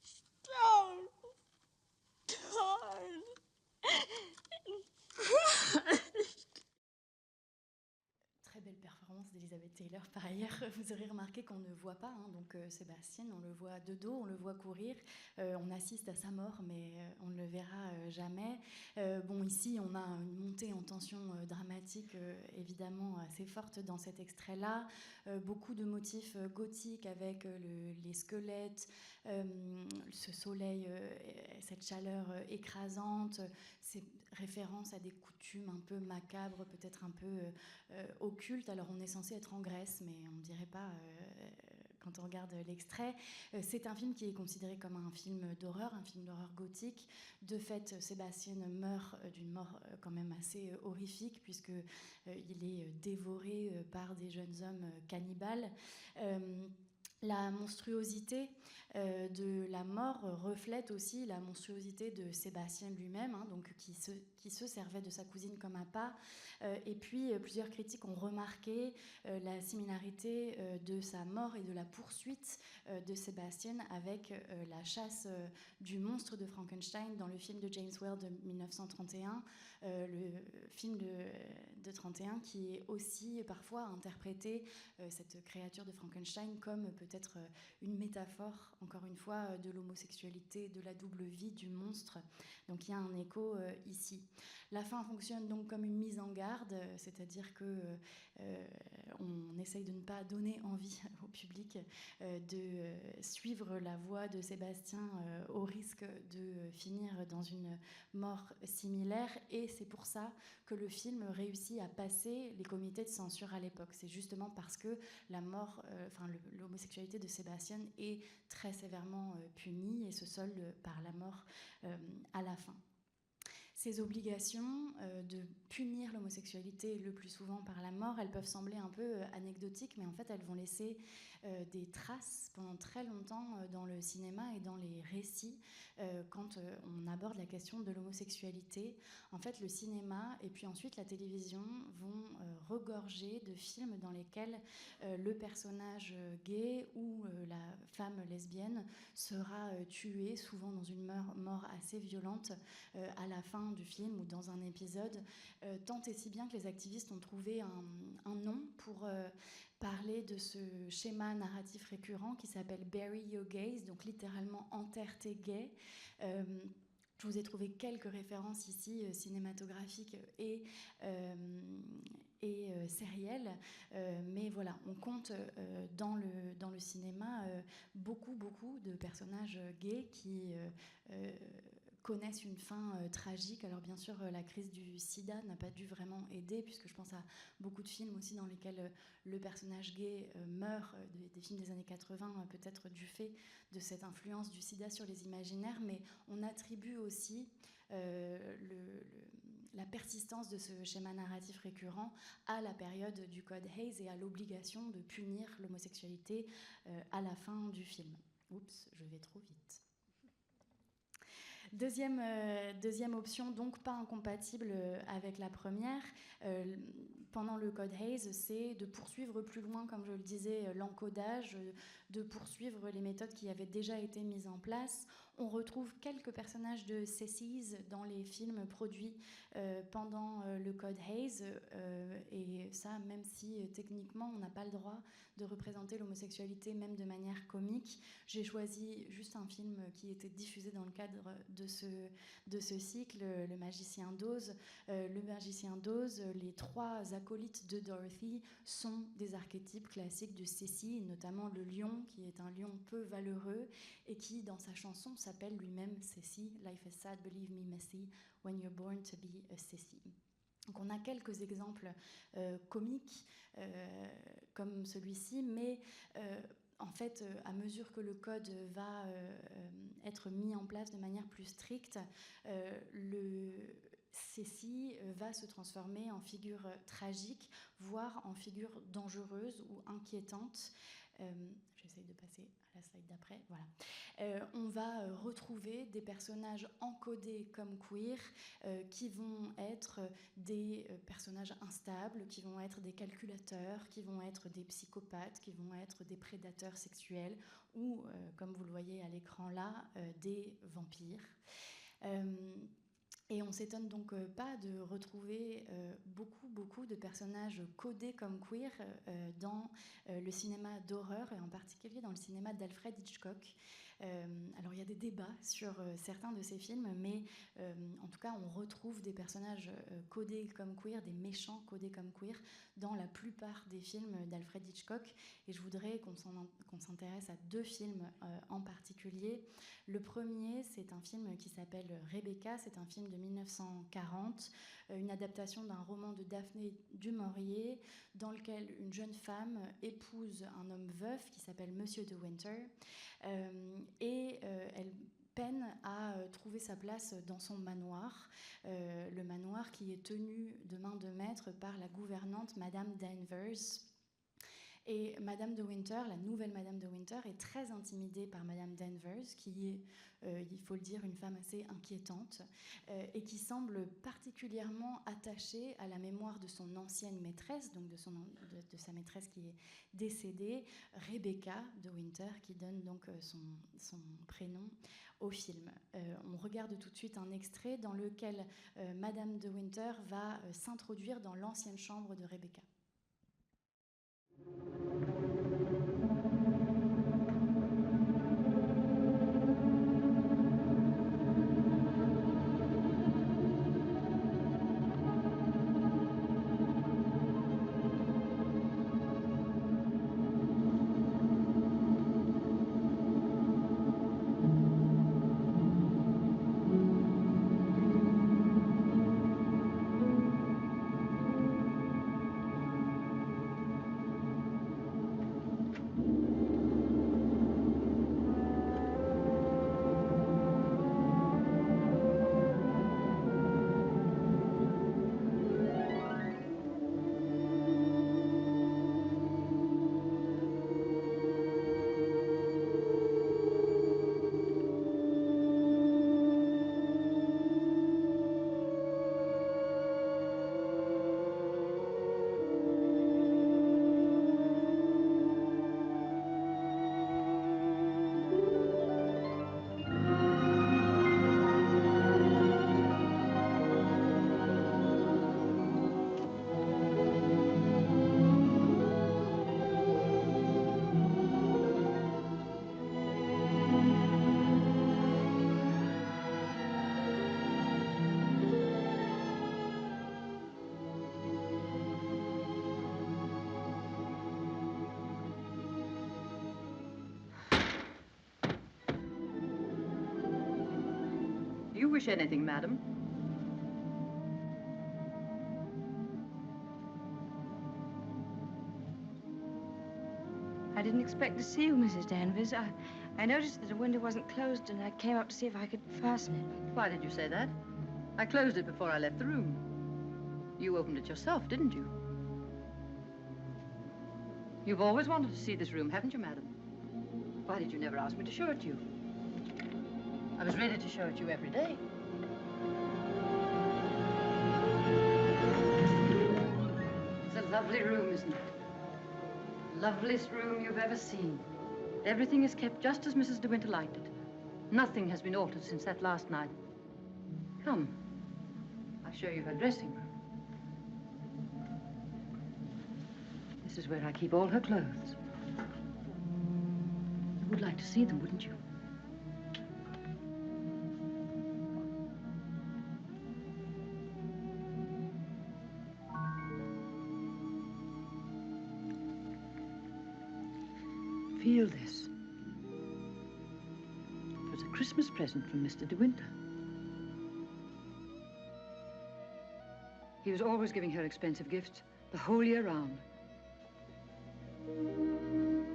stones, torn and crushed. Très belle performance d'Elizabeth Taylor. Par ailleurs, vous aurez remarqué qu'on ne voit pas, hein, donc Sébastien, on le voit de dos, on le voit courir, on assiste à sa mort, mais on ne le verra jamais. Bon, ici, on a une montée en tension dramatique, évidemment assez forte dans cet extrait-là. Beaucoup de motifs gothiques avec les squelettes, ce soleil, cette chaleur écrasante, ces références à des coutumes un peu macabres, peut-être un peu occultes. Alors on est censé être en Grèce, mais on ne dirait pas quand on regarde l'extrait. C'est un film qui est considéré comme un film d'horreur gothique. De fait, Sébastien meurt d'une mort quand même assez horrifique, puisqu'il est dévoré par des jeunes hommes cannibales. La monstruosité de la mort reflète aussi la monstruosité de Sébastien lui-même, hein, donc qui se servait de sa cousine comme appât. Et puis, plusieurs critiques ont remarqué la similarité de sa mort et de la poursuite de Sébastien avec la chasse du monstre de Frankenstein dans le film de James Whale de 1931, le film de 31 qui est aussi parfois interprété, cette créature de Frankenstein, comme peut-être une métaphore, encore une fois, de l'homosexualité, de la double vie du monstre. Donc il y a un écho ici. La fin fonctionne donc comme une mise en garde, c'est-à-dire que on essaye de ne pas donner envie au public de suivre la voie de Sébastien au risque de finir dans une mort similaire, et c'est pour ça que le film réussit à passer les comités de censure à l'époque. C'est justement parce que la mort, l'homosexualité de Sébastien est très sévèrement punie et se solde par la mort à la fin. Ces obligations de punir l'homosexualité le plus souvent par la mort, elles peuvent sembler un peu anecdotiques, mais en fait elles vont laisser des traces pendant très longtemps dans le cinéma et dans les récits quand on aborde la question de l'homosexualité. En fait, le cinéma et puis ensuite la télévision vont regorger de films dans lesquels le personnage gay ou la femme lesbienne sera tuée, souvent dans une mort assez violente à la fin du film ou dans un épisode, tant et si bien que les activistes ont trouvé un nom pour parler de ce schéma narratif récurrent qui s'appelle Bury Your Gays, donc littéralement enterre tes gays. Je vous ai trouvé quelques références ici cinématographiques et sérielle, mais voilà, on compte dans le cinéma beaucoup de personnages gays qui connaissent une fin tragique. Alors bien sûr, la crise du sida n'a pas dû vraiment aider, puisque je pense à beaucoup de films aussi dans lesquels le personnage gay meurt, des films des années 80, peut-être du fait de cette influence du sida sur les imaginaires, mais on attribue aussi la persistance de ce schéma narratif récurrent à la période du Code Hayes et à l'obligation de punir l'homosexualité à la fin du film. Oups, je vais trop vite. Deuxième option, donc pas incompatible avec la première, pendant le Code Hayes, c'est de poursuivre plus loin, comme je le disais, l'encodage, de poursuivre les méthodes qui avaient déjà été mises en place. On retrouve quelques personnages de Cécile dans les films produits pendant le Code Hayes, et ça, même si techniquement on n'a pas le droit de représenter l'homosexualité, même de manière comique. J'ai choisi juste un film qui était diffusé dans le cadre de ce cycle, Le Magicien d'Oz. Le Magicien d'Oz, les trois acolytes de Dorothy sont des archétypes classiques de Cécile, notamment le lion, qui est un lion peu valeureux et qui, dans sa chanson, s'appelle lui-même Cécile. Life is sad, believe me, messy, when you're born to be a Cécile. Donc on a quelques exemples comiques comme celui-ci, mais en fait, à mesure que le code va être mis en place de manière plus stricte, Cécile va se transformer en figure tragique, voire en figure dangereuse ou inquiétante. J'essaye de passer à la slide d'après. Voilà. On va retrouver des personnages encodés comme queer qui vont être des personnages instables, qui vont être des calculateurs, qui vont être des psychopathes, qui vont être des prédateurs sexuels ou, comme vous le voyez à l'écran là, des vampires. Et on ne s'étonne donc pas de retrouver beaucoup de personnages codés comme queer dans le cinéma d'horreur, et en particulier dans le cinéma d'Alfred Hitchcock. Alors il y a des débats sur certains de ces films, mais en tout cas on retrouve des personnages codés comme queer, des méchants codés comme queer, dans la plupart des films d'Alfred Hitchcock. Et je voudrais qu'on s'intéresse à deux films en particulier. Le premier, c'est un film qui s'appelle Rebecca, c'est un film de 1940, une adaptation d'un roman de Daphné du Maurier, dans lequel une jeune femme épouse un homme veuf qui s'appelle Monsieur de Winter, et elle peine à trouver sa place dans son manoir, le manoir qui est tenu de main de maître par la gouvernante Madame Danvers. Et Madame de Winter, la nouvelle Madame de Winter, est très intimidée par Madame Danvers, qui est, il faut le dire, une femme assez inquiétante, et qui semble particulièrement attachée à la mémoire de son ancienne maîtresse, donc de sa maîtresse qui est décédée, Rebecca de Winter, qui donne donc son prénom au film. On regarde tout de suite un extrait dans lequel Madame de Winter va s'introduire dans l'ancienne chambre de Rebecca. wish anything, madam? I didn't expect to see you, Mrs. Danvers. I noticed that the window wasn't closed, and I came up to see if I could fasten it. Why did you say that? I closed it before I left the room. You opened it yourself, didn't you? You've always wanted to see this room, haven't you, madam? Why did you never ask me to show it to you? I was ready to show it to you every day. It's a lovely room, isn't it? Loveliest room you've ever seen. Everything is kept just as Mrs. De Winter liked it. Nothing has been altered since that last night. Come, I'll show you her dressing room. This is where I keep all her clothes. You would like to see them, wouldn't you? Feel this. It was a Christmas present from Mr. De Winter. He was always giving her expensive gifts the whole year round.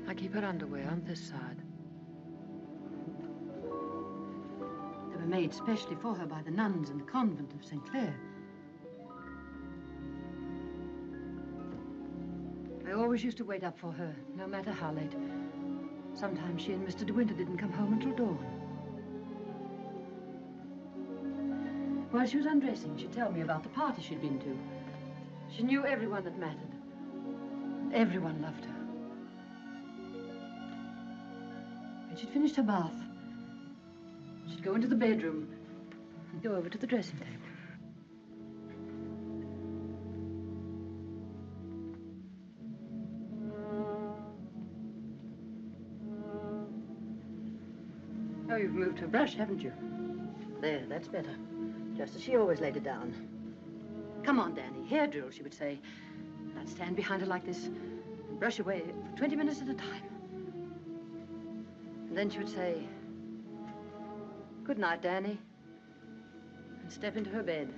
I keep her underwear on this side. They were made specially for her by the nuns in the convent of St. Clair. I always used to wait up for her, no matter how late. Sometimes she and Mr. De Winter didn't come home until dawn. While she was undressing, she'd tell me about the party she'd been to. She knew everyone that mattered. Everyone loved her. When she'd finished her bath, she'd go into the bedroom and go over to the dressing table. Oh, you've moved her brush, haven't you? There, that's better. Just as she always laid it down. Come on, Danny. Hair drill, she would say. And I'd stand behind her like this and brush away for 20 minutes at a time. And then she would say, "Good night, Danny," and step into her bed.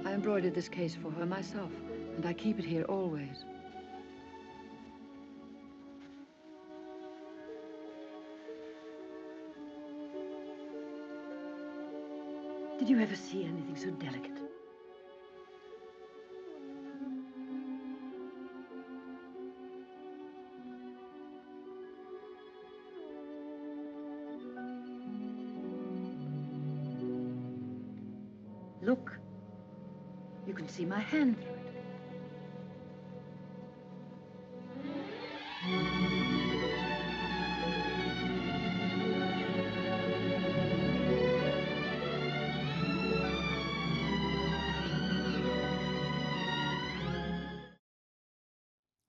I embroidered this case for her myself, and I keep it here always. Did you ever see anything so delicate? Look. You can see my hand through it.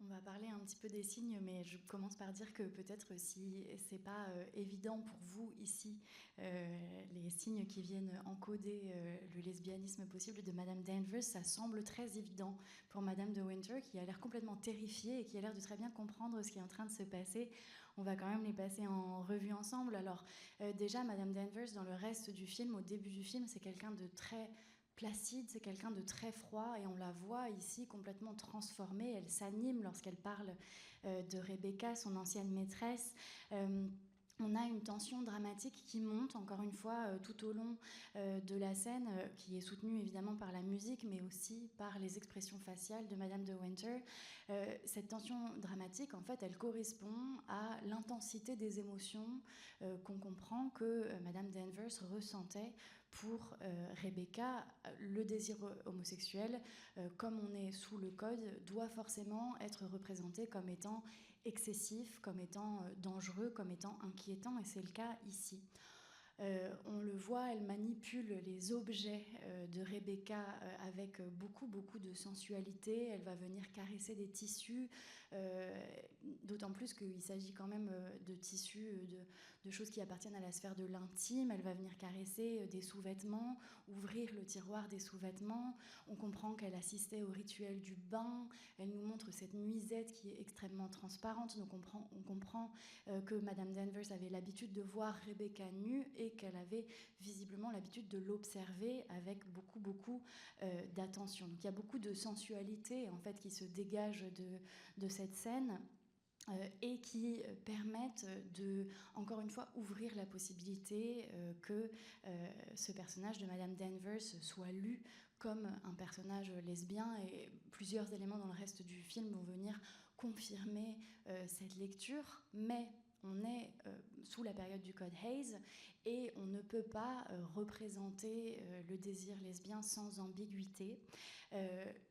On va parler un petit peu des signes, mais je commence par dire que peut-être si c'est pas évident pour vous ici, les signes qui viennent encoder le lesbianisme possible de Madame Danvers, ça semble très évident pour Madame de Winter, qui a l'air complètement terrifiée et qui a l'air de très bien comprendre ce qui est en train de se passer. On va quand même les passer en revue ensemble. Alors déjà, Madame Danvers, dans le reste du film, au début du film, c'est quelqu'un de très placide, c'est quelqu'un de très froid et on la voit ici complètement transformée. Elle s'anime lorsqu'elle parle de Rebecca, son ancienne maîtresse. On a une tension dramatique qui monte, encore une fois, tout au long de la scène, qui est soutenue évidemment par la musique, mais aussi par les expressions faciales de Madame de Winter. Cette tension dramatique, en fait, elle correspond à l'intensité des émotions qu'on comprend que Madame Danvers ressentait pour Rebecca. Le désir homosexuel, comme on est sous le code, doit forcément être représenté comme étant excessif, comme étant dangereux, comme étant inquiétant, et c'est le cas ici. On le voit, elle manipule les objets de Rebecca avec beaucoup de sensualité. Elle va venir caresser des tissus, d'autant plus qu'il s'agit quand même de tissus, de choses qui appartiennent à la sphère de l'intime. Elle va venir caresser des sous-vêtements, ouvrir le tiroir des sous-vêtements. On comprend qu'elle assistait au rituel du bain. Elle nous montre cette nuisette qui est extrêmement transparente. Donc on comprend que Madame Danvers avait l'habitude de voir Rebecca nue et qu'elle avait visiblement l'habitude de l'observer avec beaucoup d'attention. Donc il y a beaucoup de sensualité en fait qui se dégage de cette scène. Et qui permettent de, encore une fois, ouvrir la possibilité que ce personnage de Madame Danvers soit lu comme un personnage lesbien, et plusieurs éléments dans le reste du film vont venir confirmer cette lecture, mais on est sous la période du Code Hayes et on ne peut pas représenter le désir lesbien sans ambiguïté.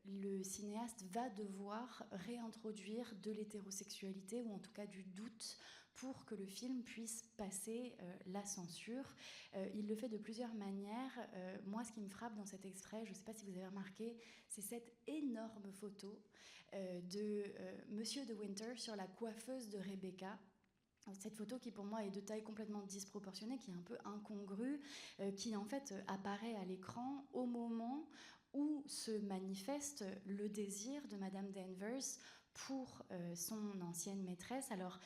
Le cinéaste va devoir réintroduire de l'hétérosexualité, ou en tout cas du doute, pour que le film puisse passer la censure. Il le fait de plusieurs manières. Moi, ce qui me frappe dans cet extrait, je ne sais pas si vous avez remarqué, c'est cette énorme photo de Monsieur de Winter sur la coiffeuse de Rebecca. Cette photo qui pour moi est de taille complètement disproportionnée, qui est un peu incongrue, qui en fait apparaît à l'écran au moment où se manifeste le désir de Madame Danvers pour son ancienne maîtresse. Alors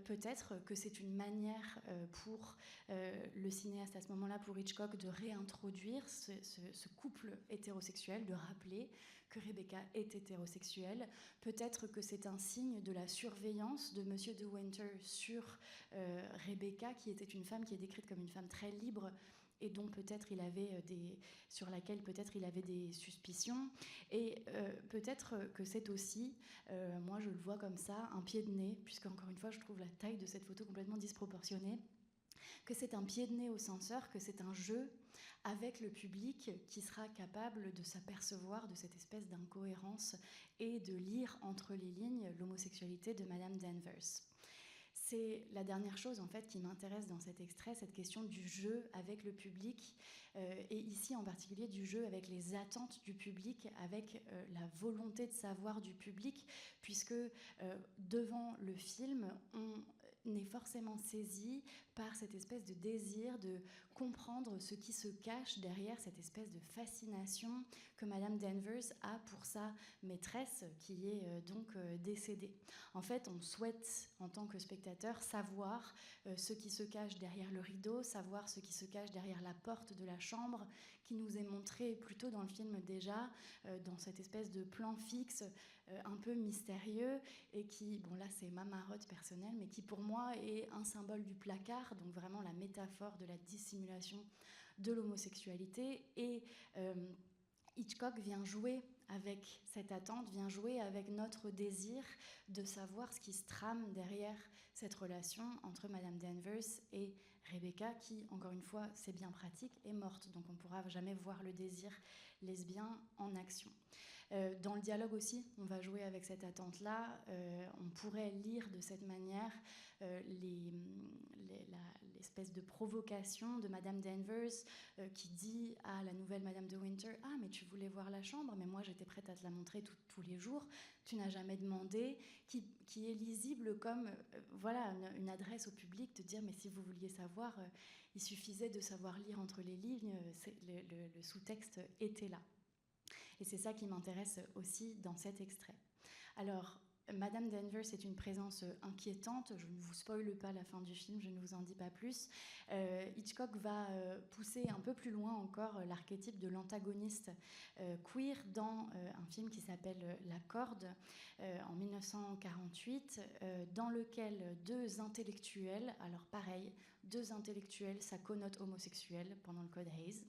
peut-être que c'est une manière pour le cinéaste à ce moment-là, pour Hitchcock, de réintroduire ce couple hétérosexuel, de rappeler que Rebecca est hétérosexuelle. Peut-être que c'est un signe de la surveillance de Monsieur de Winter sur Rebecca, qui était une femme qui est décrite comme une femme très libre et dont peut-être il avait sur laquelle peut-être il avait des suspicions. Et peut-être que c'est aussi, moi je le vois comme ça, un pied de nez, puisque encore une fois je trouve la taille de cette photo complètement disproportionnée, que c'est un pied de nez au censeur, que c'est un jeu avec le public qui sera capable de s'apercevoir de cette espèce d'incohérence et de lire entre les lignes l'homosexualité de Madame Danvers. C'est la dernière chose en fait qui m'intéresse dans cet extrait, cette question du jeu avec le public, et ici en particulier du jeu avec les attentes du public, avec la volonté de savoir du public, puisque devant le film, on est forcément saisi par cette espèce de désir de comprendre ce qui se cache derrière cette espèce de fascination que Madame Danvers a pour sa maîtresse qui est donc décédée. En fait, on souhaite, en tant que spectateur, savoir ce qui se cache derrière le rideau, savoir ce qui se cache derrière la porte de la chambre, qui nous est montré plutôt dans le film déjà, dans cette espèce de plan fixe, un peu mystérieux, et qui, bon là c'est ma marotte personnelle, mais qui pour moi est un symbole du placard, donc vraiment la métaphore de la dissimulation de l'homosexualité. Et Hitchcock vient jouer avec cette attente, vient jouer avec notre désir de savoir ce qui se trame derrière cette relation entre Madame Danvers et Rebecca, qui, encore une fois, c'est bien pratique, est morte. Donc on ne pourra jamais voir le désir lesbien en action. Dans le dialogue aussi, on va jouer avec cette attente-là. On pourrait lire de cette manière l'espèce de provocation de Madame Danvers qui dit à la nouvelle Madame de Winter « Ah, mais tu voulais voir la chambre, mais moi j'étais prête à te la montrer tous les jours, tu n'as jamais demandé », qui est lisible comme voilà, une adresse au public, de dire « Mais si vous vouliez savoir, il suffisait de savoir lire entre les lignes, le sous-texte était là ». Et c'est ça qui m'intéresse aussi dans cet extrait. Alors, Madame Danvers est une présence inquiétante. Je ne vous spoile pas la fin du film, je ne vous en dis pas plus. Hitchcock va pousser un peu plus loin encore l'archétype de l'antagoniste queer dans un film qui s'appelle La Corde en 1948, dans lequel deux intellectuels, alors pareil, deux intellectuels, ça connote homosexuel pendant le Code Hayes.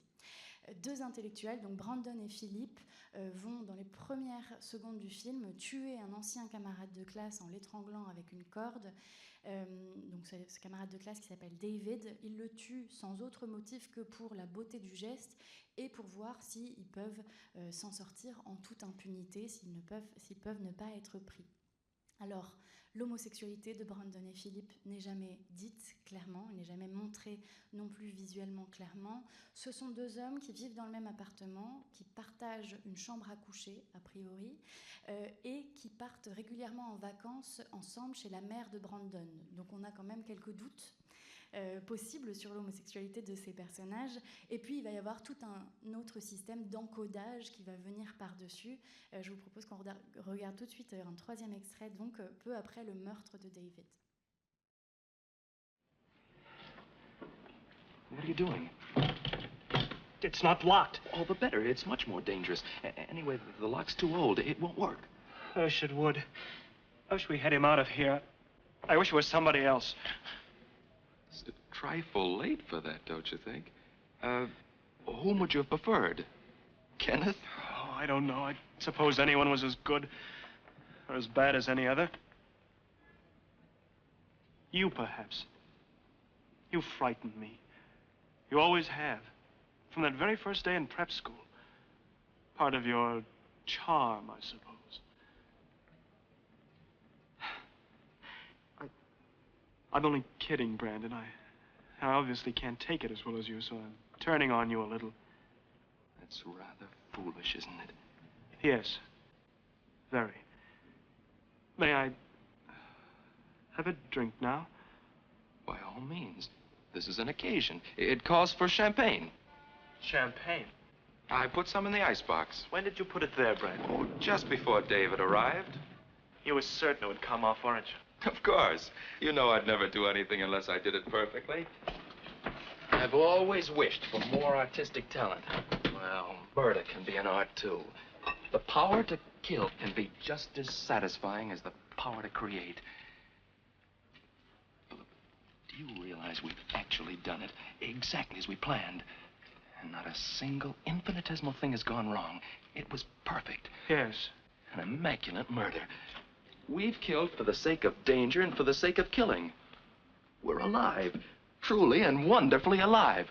Deux intellectuels, donc Brandon et Philip, vont dans les premières secondes du film tuer un ancien camarade de classe en l'étranglant avec une corde. Donc ce camarade de classe qui s'appelle David, ils le tuent sans autre motif que pour la beauté du geste et pour voir s'ils peuvent s'en sortir en toute impunité, s'ils peuvent ne pas être pris. Alors, l'homosexualité de Brandon et Philip n'est jamais dite clairement, elle n'est jamais montrée non plus visuellement clairement. Ce sont deux hommes qui vivent dans le même appartement, qui partagent une chambre à coucher, a priori, et qui partent régulièrement en vacances ensemble chez la mère de Brandon. Donc on a quand même quelques doutes possible sur l'homosexualité de ces personnages. Et puis, il va y avoir tout un autre système d'encodage qui va venir par-dessus. Je vous propose qu'on regarde tout de suite un troisième extrait, donc peu après le meurtre de David. What are you doing? It's not locked. All the better. It's much more dangerous. Anyway, the lock's too old. It won't work. I wish it would. I wish we had him out of here. I wish it was somebody else. It's a trifle late for that, don't you think? Whom would you have preferred? Kenneth? Oh, I don't know. I suppose anyone was as good or as bad as any other. You, perhaps. You frightened me. You always have. From that very first day in prep school. Part of your charm, I suppose. I'm only kidding, Brandon. I obviously can't take it as well as you, so I'm turning on you a little. That's rather foolish, isn't it? Yes. Very. May I have a drink now? By all means. This is an occasion. It calls for champagne. Champagne? I put some in the icebox. When did you put it there, Brandon? Oh, just before David arrived. You were certain it would come off, weren't you? Of course. You know I'd never do anything unless I did it perfectly. I've always wished for more artistic talent. Well, murder can be an art, too. The power to kill can be just as satisfying as the power to create. Philip, do you realize we've actually done it exactly as we planned? And not a single infinitesimal thing has gone wrong. It was perfect. Yes. An immaculate murder. We've killed for the sake of danger and for the sake of killing. We're alive. Truly and wonderfully alive.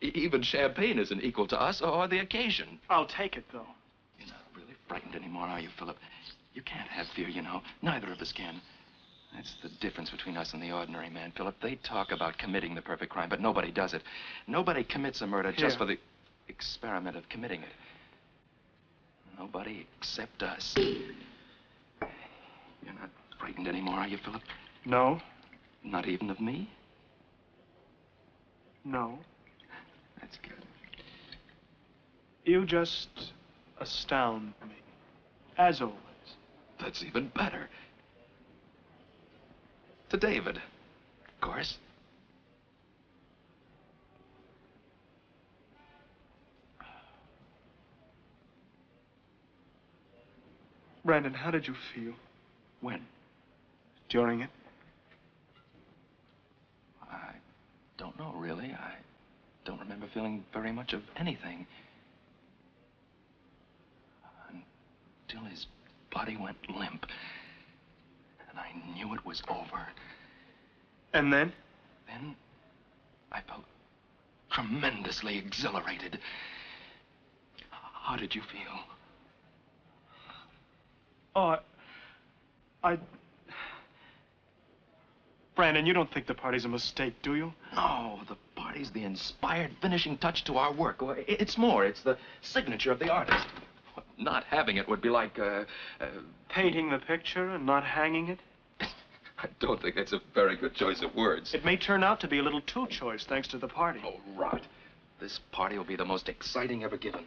Even champagne isn't equal to us or the occasion. I'll take it, though. You're not really frightened anymore, are you, Philip? You can't have fear, you know. Neither of us can. That's the difference between us and the ordinary man, Philip. They talk about committing the perfect crime, but nobody does it. Nobody commits a murder just for the experiment of committing it. Nobody except us. You're not frightened anymore, are you, Philip? No. Not even of me? No. That's good. You just astound me. As always. That's even better. To David, of course. Brandon, how did you feel? When? During it? I don't know, really. I don't remember feeling very much of anything. Until his body went limp. And I knew it was over. And then? Then I felt tremendously exhilarated. How did you feel? Oh, Brandon, you don't think the party's a mistake, do you? No, the party's the inspired finishing touch to our work. It's more, it's the signature of the artist. Not having it would be like, Painting the picture and not hanging it? I don't think that's a very good choice of words. It may turn out to be a little too choice, thanks to the party. Oh, rot. This party will be the most exciting ever given.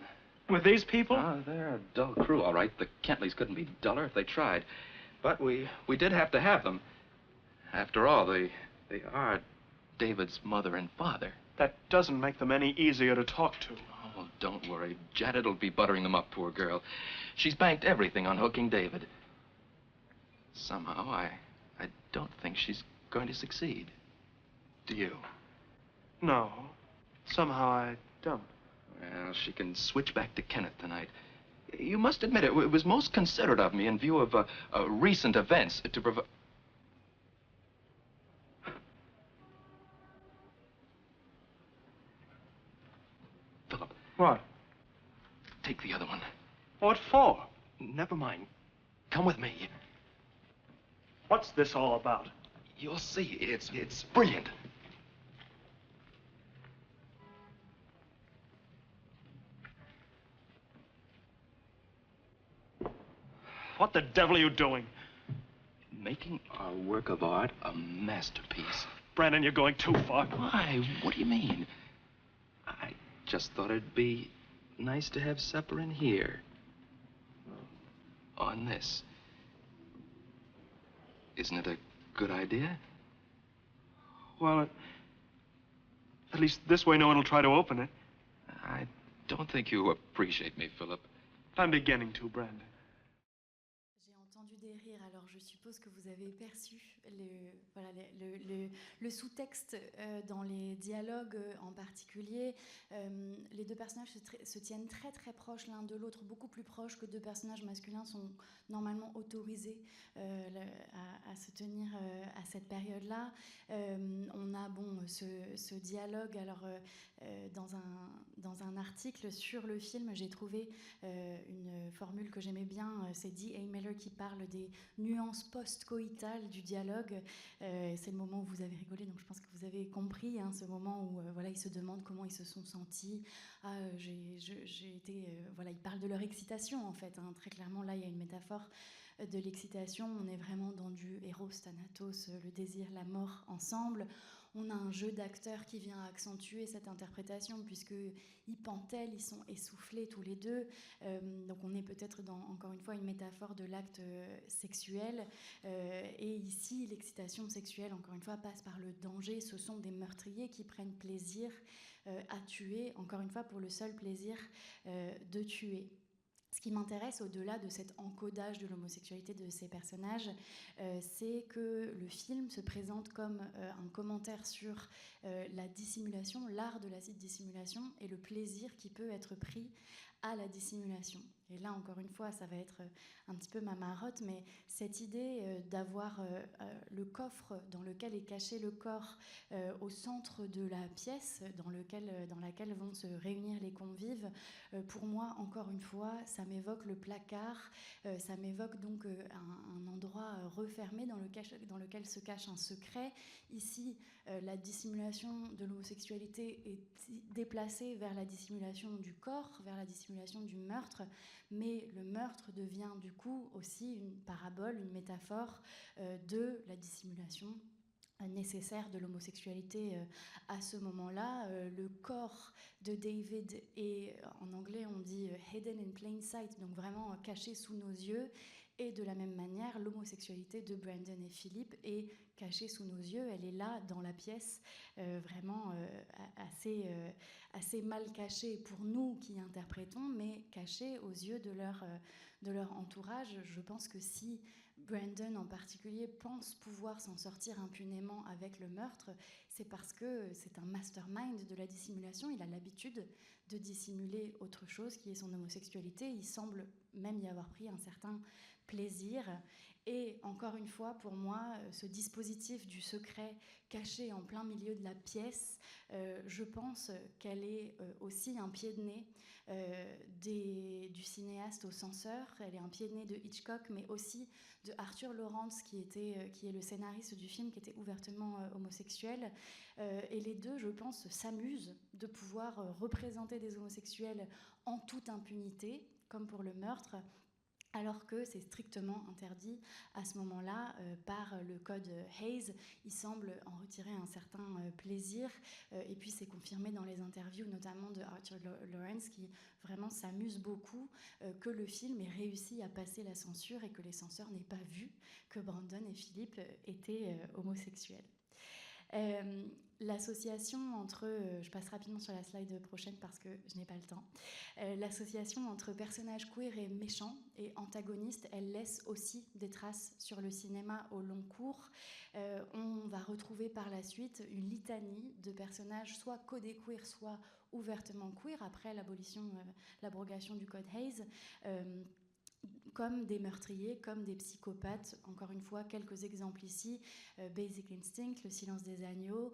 With these people? They're a dull crew, all right. The Kentleys couldn't be duller if they tried. But we did have to have them. After all, they are David's mother and father. That doesn't make them any easier to talk to. Oh, don't worry. Janet will be buttering them up, poor girl. She's banked everything on hooking David. Somehow, I don't think she's going to succeed. Do you? No. Somehow I don't. Well, she can switch back to Kenneth tonight. You must admit it was most considerate of me in view of recent events to provide... Philip. What? Take the other one. What for? Never mind. Come with me. What's this all about? You'll see. It's brilliant. What the devil are you doing? Making our work of art a masterpiece. Brandon, you're going too far. Why? What do you mean? I just thought it'd be nice to have supper in here. On this. Isn't it a good idea? Well, at least this way no one will try to open it. I don't think you appreciate me, Philip. I'm beginning to, Brandon. J'ai entendu des rires, alors je suppose que vous avez perçu le sous-texte dans les dialogues en particulier. Les deux personnages se tiennent très très proches l'un de l'autre, beaucoup plus proches que deux personnages masculins sont normalement autorisés à se tenir à cette période-là. On a ce dialogue, alors dans un article sur le film, j'ai trouvé une formule que j'aimais bien, c'est D.A. Miller qui parle des nuances post-coïtales du dialogue. C'est le moment où vous avez rigolé, donc je pense que vous avez compris, hein, ce moment où ils se demandent comment ils se sont sentis. J'ai été... ils parlent de leur excitation, en fait, hein. Très clairement, là, il y a une métaphore de l'excitation. On est vraiment dans du Eros, Thanatos, le désir, la mort ensemble. On a un jeu d'acteurs qui vient accentuer cette interprétation, puisqu'ils pantellent, ils sont essoufflés tous les deux. Donc on est peut-être dans, encore une fois, une métaphore de l'acte sexuel. Et ici, l'excitation sexuelle, encore une fois, passe par le danger. Ce sont des meurtriers qui prennent plaisir à tuer, encore une fois, pour le seul plaisir de tuer. Ce qui m'intéresse au-delà de cet encodage de l'homosexualité de ces personnages, c'est que le film se présente comme un commentaire sur la dissimulation, l'art de la dissimulation et le plaisir qui peut être pris à la dissimulation. Et là, encore une fois, ça va être un petit peu ma marotte, mais cette idée d'avoir le coffre dans lequel est caché le corps au centre de la pièce dans laquelle vont se réunir les convives, pour moi, encore une fois, ça m'évoque le placard, ça m'évoque donc un endroit refermé dans lequel se cache un secret. Ici, la dissimulation de l'homosexualité est déplacée vers la dissimulation du corps, vers la dissimulation du meurtre, mais le meurtre devient du coup aussi une parabole, une métaphore de la dissimulation nécessaire de l'homosexualité à ce moment-là. Le corps de David est, en anglais on dit hidden in plain sight, donc vraiment caché sous nos yeux, et de la même manière l'homosexualité de Brandon et Philip est cachée sous nos yeux, elle est là dans la pièce, vraiment assez mal cachée pour nous qui interprétons, mais cachée aux yeux de leur entourage. Je pense que si Brandon en particulier pense pouvoir s'en sortir impunément avec le meurtre, c'est parce que c'est un mastermind de la dissimulation. Il a l'habitude de dissimuler autre chose qui est son homosexualité. Il semble même y avoir pris un certain plaisir. Et encore une fois, pour moi, ce dispositif du secret caché en plein milieu de la pièce, je pense qu'elle est aussi un pied de nez du cinéaste au censeur. Elle est un pied de nez de Hitchcock, mais aussi de Arthur Lawrence, qui est le scénariste du film, qui était ouvertement homosexuel. Et les deux, je pense, s'amusent de pouvoir représenter des homosexuels en toute impunité, comme pour le meurtre, alors que c'est strictement interdit à ce moment-là par le code Hays. Il semble en retirer un certain plaisir, et puis c'est confirmé dans les interviews, notamment de Arthur Lawrence, qui vraiment s'amuse beaucoup que le film ait réussi à passer la censure et que les censeurs n'aient pas vu que Brandon et Philip étaient homosexuels. L'association entre, je passe rapidement sur la slide prochaine parce que je n'ai pas le temps, l'association entre personnages queer et méchants et antagonistes, elle laisse aussi des traces sur le cinéma au long cours. On va retrouver par la suite une litanie de personnages soit codés queer, soit ouvertement queer après l'abrogation du code Hays. comme des meurtriers, comme des psychopathes. Encore une fois, quelques exemples ici. Basic Instinct, Le silence des agneaux,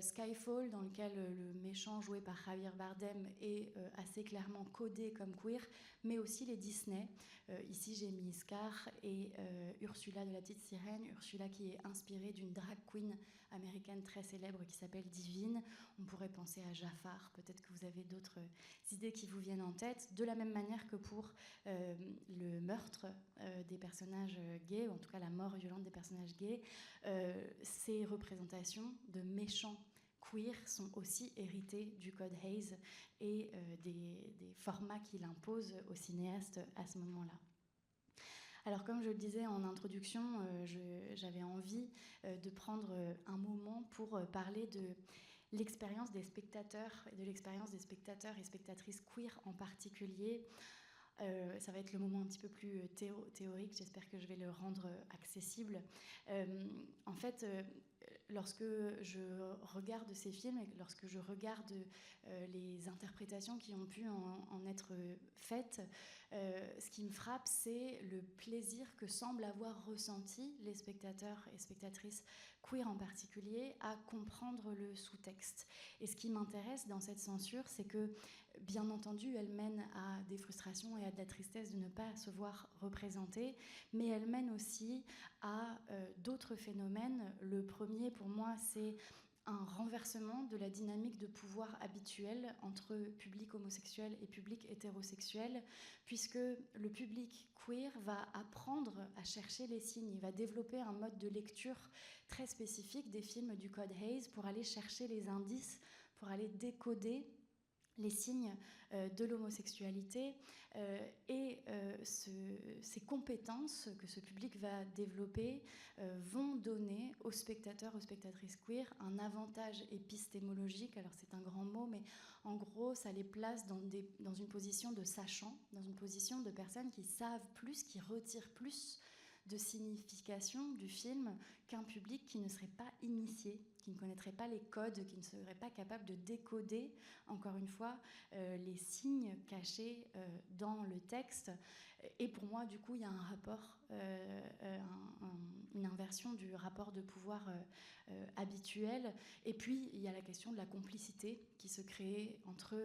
Skyfall, dans lequel le méchant joué par Javier Bardem est assez clairement codé comme queer, mais aussi les Disney. Ici, j'ai mis Scar et Ursula de la petite sirène. Ursula qui est inspirée d'une drag queen américaine très célèbre qui s'appelle Divine. On pourrait penser à Jafar, peut-être que vous avez d'autres idées qui vous viennent en tête, de la même manière que pour le meurtre des personnages gays, ou en tout cas la mort violente des personnages gays. Ces représentations de méchants queer sont aussi héritées du code Hays et des formats qu'il impose aux cinéastes à ce moment-là. Alors comme je le disais en introduction, j'avais envie de prendre un moment pour parler de l'expérience des spectateurs et de l'expérience des spectateurs et spectatrices queer en particulier. Ça va être le moment un petit peu plus théorique, j'espère que je vais le rendre accessible. En fait, lorsque je regarde ces films et lorsque je regarde les interprétations qui ont pu en être faites, ce qui me frappe, c'est le plaisir que semblent avoir ressenti les spectateurs et spectatrices queer en particulier à comprendre le sous-texte. Et ce qui m'intéresse dans cette censure, c'est que, bien entendu, elle mène à des frustrations et à de la tristesse de ne pas se voir représentée, mais elle mène aussi à d'autres phénomènes. Le premier, pour moi, c'est un renversement de la dynamique de pouvoir habituelle entre public homosexuel et public hétérosexuel, puisque le public queer va apprendre à chercher les signes, il va développer un mode de lecture très spécifique des films du code Hays pour aller chercher les indices, pour aller décoder les signes de l'homosexualité et ces compétences que ce public va développer vont donner aux spectateurs, aux spectatrices queer un avantage épistémologique. Alors c'est un grand mot, mais en gros ça les place dans une position de sachant, dans une position de personnes qui savent plus, qui retirent plus de signification du film qu'un public qui ne serait pas initié, qui ne connaîtrait pas les codes, qui ne serait pas capable de décoder, encore une fois, les signes cachés dans le texte. Et pour moi, du coup, il y a un rapport, une inversion du rapport de pouvoir habituel. Et puis, il y a la question de la complicité qui se crée entre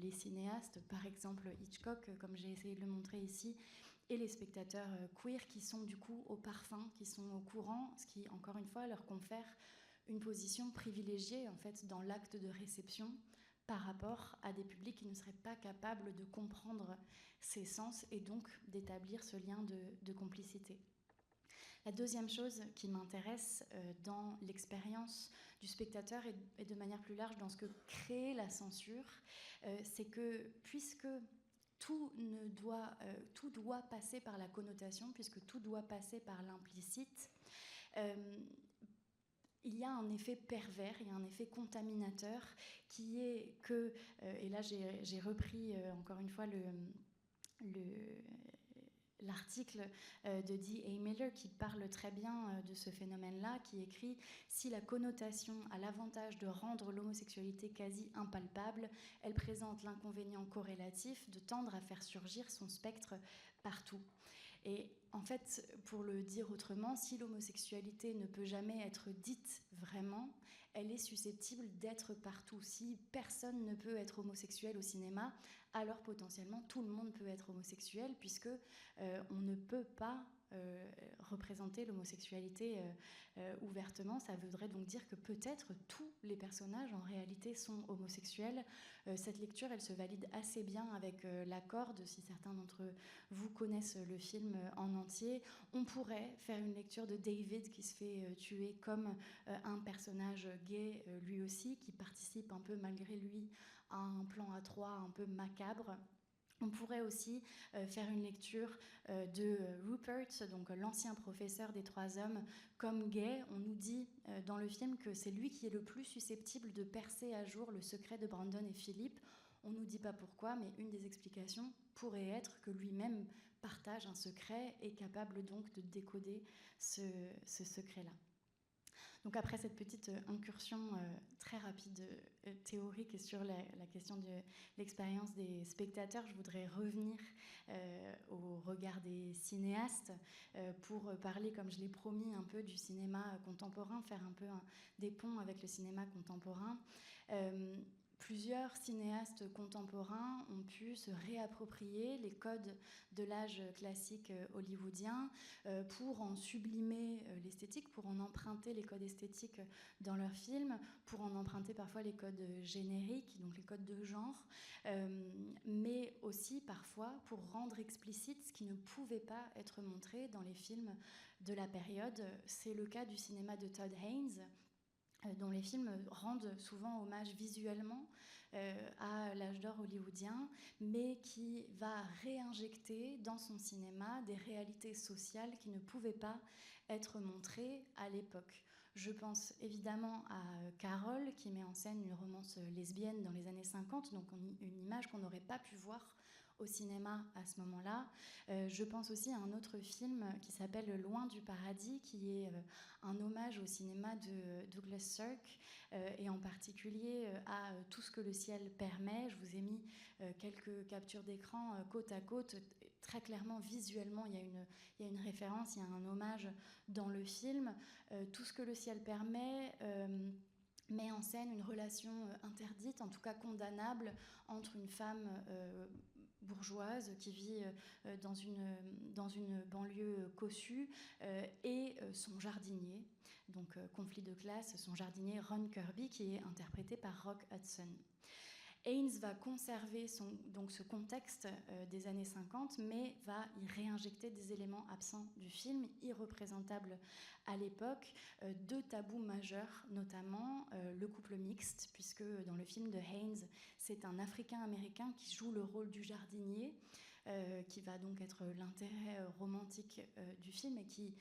les cinéastes, par exemple Hitchcock, comme j'ai essayé de le montrer ici, et les spectateurs queer qui sont du coup au parfum, qui sont au courant, ce qui, encore une fois, leur confère une position privilégiée en fait dans l'acte de réception par rapport à des publics qui ne seraient pas capables de comprendre ces sens et donc d'établir ce lien de complicité. La deuxième chose qui m'intéresse dans l'expérience du spectateur et de manière plus large dans ce que crée la censure, c'est que puisque tout doit passer par la connotation, puisque tout doit passer par l'implicite, il y a un effet pervers, il y a un effet contaminateur qui est que, et là j'ai repris encore une fois l'article de D.A. Miller qui parle très bien de ce phénomène-là, qui écrit « Si la connotation a l'avantage de rendre l'homosexualité quasi impalpable, elle présente l'inconvénient corrélatif de tendre à faire surgir son spectre partout. » Et en fait, pour le dire autrement, si l'homosexualité ne peut jamais être dite vraiment, elle est susceptible d'être partout. Si personne ne peut être homosexuel au cinéma, alors potentiellement tout le monde peut être homosexuel, puisque on ne peut pas représenter l'homosexualité ouvertement. Ça voudrait donc dire que peut-être tous les personnages en réalité sont homosexuels. Cette lecture, elle se valide assez bien avec La Corde, si certains d'entre vous connaissent le film en entier. On pourrait faire une lecture de David qui se fait tuer comme un personnage gay lui aussi, qui participe un peu malgré lui à un plan à trois un peu macabre. On pourrait aussi faire une lecture de Rupert, donc l'ancien professeur des Trois Hommes, comme gay. On nous dit dans le film que c'est lui qui est le plus susceptible de percer à jour le secret de Brandon et Philippe. On ne nous dit pas pourquoi, mais une des explications pourrait être que lui-même partage un secret et est capable donc de décoder ce secret-là. Donc après cette petite incursion très rapide théorique sur la question de l'expérience des spectateurs, je voudrais revenir au regard des cinéastes pour parler, comme je l'ai promis, un peu du cinéma contemporain, faire un peu des ponts avec le cinéma contemporain. Plusieurs cinéastes contemporains ont pu se réapproprier les codes de l'âge classique hollywoodien pour en sublimer l'esthétique, pour en emprunter les codes esthétiques dans leurs films, pour en emprunter parfois les codes génériques, donc les codes de genre, mais aussi parfois pour rendre explicite ce qui ne pouvait pas être montré dans les films de la période. C'est le cas du cinéma de Todd Haynes, dont les films rendent souvent hommage visuellement à l'âge d'or hollywoodien, mais qui va réinjecter dans son cinéma des réalités sociales qui ne pouvaient pas être montrées à l'époque. Je pense évidemment à Carol, qui met en scène une romance lesbienne dans les années 50, donc une image qu'on n'aurait pas pu voir au cinéma à ce moment-là. Je pense aussi à un autre film qui s'appelle Loin du paradis, qui est un hommage au cinéma de Douglas Sirk et en particulier à Tout ce que le ciel permet. Je vous ai mis quelques captures d'écran côte à côte. Très clairement, visuellement, il y a une référence, il y a un hommage dans le film. Tout ce que le ciel permet met en scène une relation interdite, en tout cas condamnable, entre une femme bourgeoise qui vit dans une banlieue cossue et son jardinier, donc conflit de classe, son jardinier Ron Kirby, qui est interprété par Rock Hudson. Haynes va conserver donc ce contexte des années 50, mais va y réinjecter des éléments absents du film, irreprésentables à l'époque, deux tabous majeurs, notamment le couple mixte, puisque dans le film de Haynes, c'est un Africain-Américain qui joue le rôle du jardinier, qui va donc être l'intérêt romantique du film et qui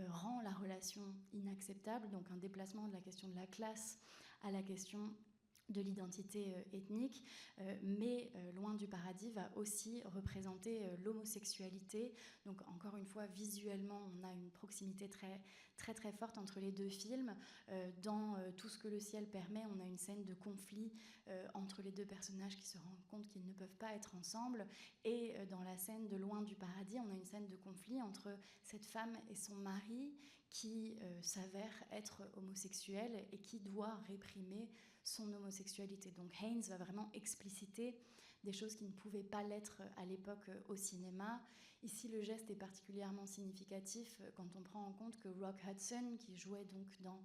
rend la relation inacceptable, donc un déplacement de la question de la classe à la question de l'identité ethnique, mais Loin du paradis va aussi représenter l'homosexualité. Donc encore une fois, visuellement, on a une proximité très, très, très forte entre les deux films. Dans Tout ce que le ciel permet, on a une scène de conflit entre les deux personnages qui se rendent compte qu'ils ne peuvent pas être ensemble. Et dans la scène de Loin du paradis, on a une scène de conflit entre cette femme et son mari qui s'avère être homosexuel et qui doit réprimer son homosexualité. Donc Haynes va vraiment expliciter des choses qui ne pouvaient pas l'être à l'époque au cinéma. Ici, le geste est particulièrement significatif quand on prend en compte que Rock Hudson, qui jouait donc dans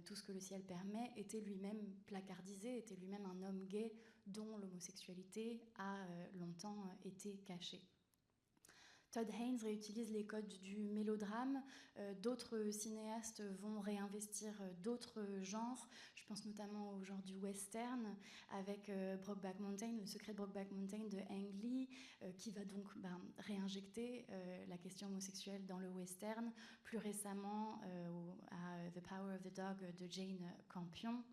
Tout ce que le ciel permet, était lui-même placardisé, était lui-même un homme gay dont l'homosexualité a longtemps été cachée. Todd Haynes réutilise les codes du mélodrame. D'autres cinéastes vont réinvestir d'autres genres. Je pense notamment au genre du western avec Brokeback Mountain, Le secret de Brokeback Mountain de Ang Lee, qui va donc réinjecter la question homosexuelle dans le western. Plus récemment, à The Power of the Dog de Jane Campion.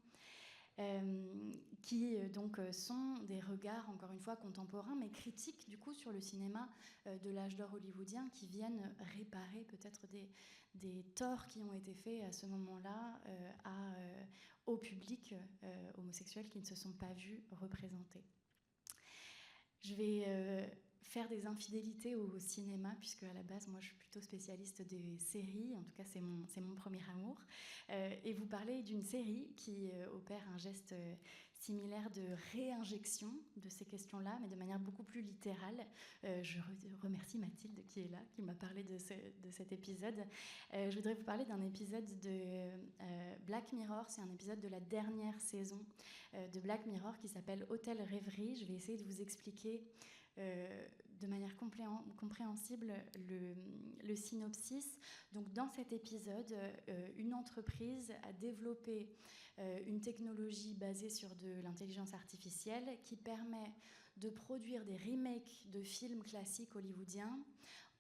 Qui donc sont des regards, encore une fois, contemporains, mais critiques du coup sur le cinéma de l'âge d'or hollywoodien, qui viennent réparer peut-être des torts qui ont été faits à ce moment-là au public homosexuel qui ne se sont pas vus représentés. Je vais faire des infidélités au cinéma, puisque à la base, moi, je suis plutôt spécialiste des séries, en tout cas, c'est mon premier amour, et vous parler d'une série qui opère un geste similaire de réinjection de ces questions-là, mais de manière beaucoup plus littérale. Je remercie Mathilde qui est là, qui m'a parlé de cet épisode. Je voudrais vous parler d'un épisode de Black Mirror. C'est un épisode de la dernière saison de Black Mirror qui s'appelle Hôtel Rêverie. Je vais essayer de vous expliquer de manière compréhensible le synopsis. Donc, dans cet épisode, une entreprise a développé une technologie basée sur de l'intelligence artificielle qui permet de produire des remakes de films classiques hollywoodiens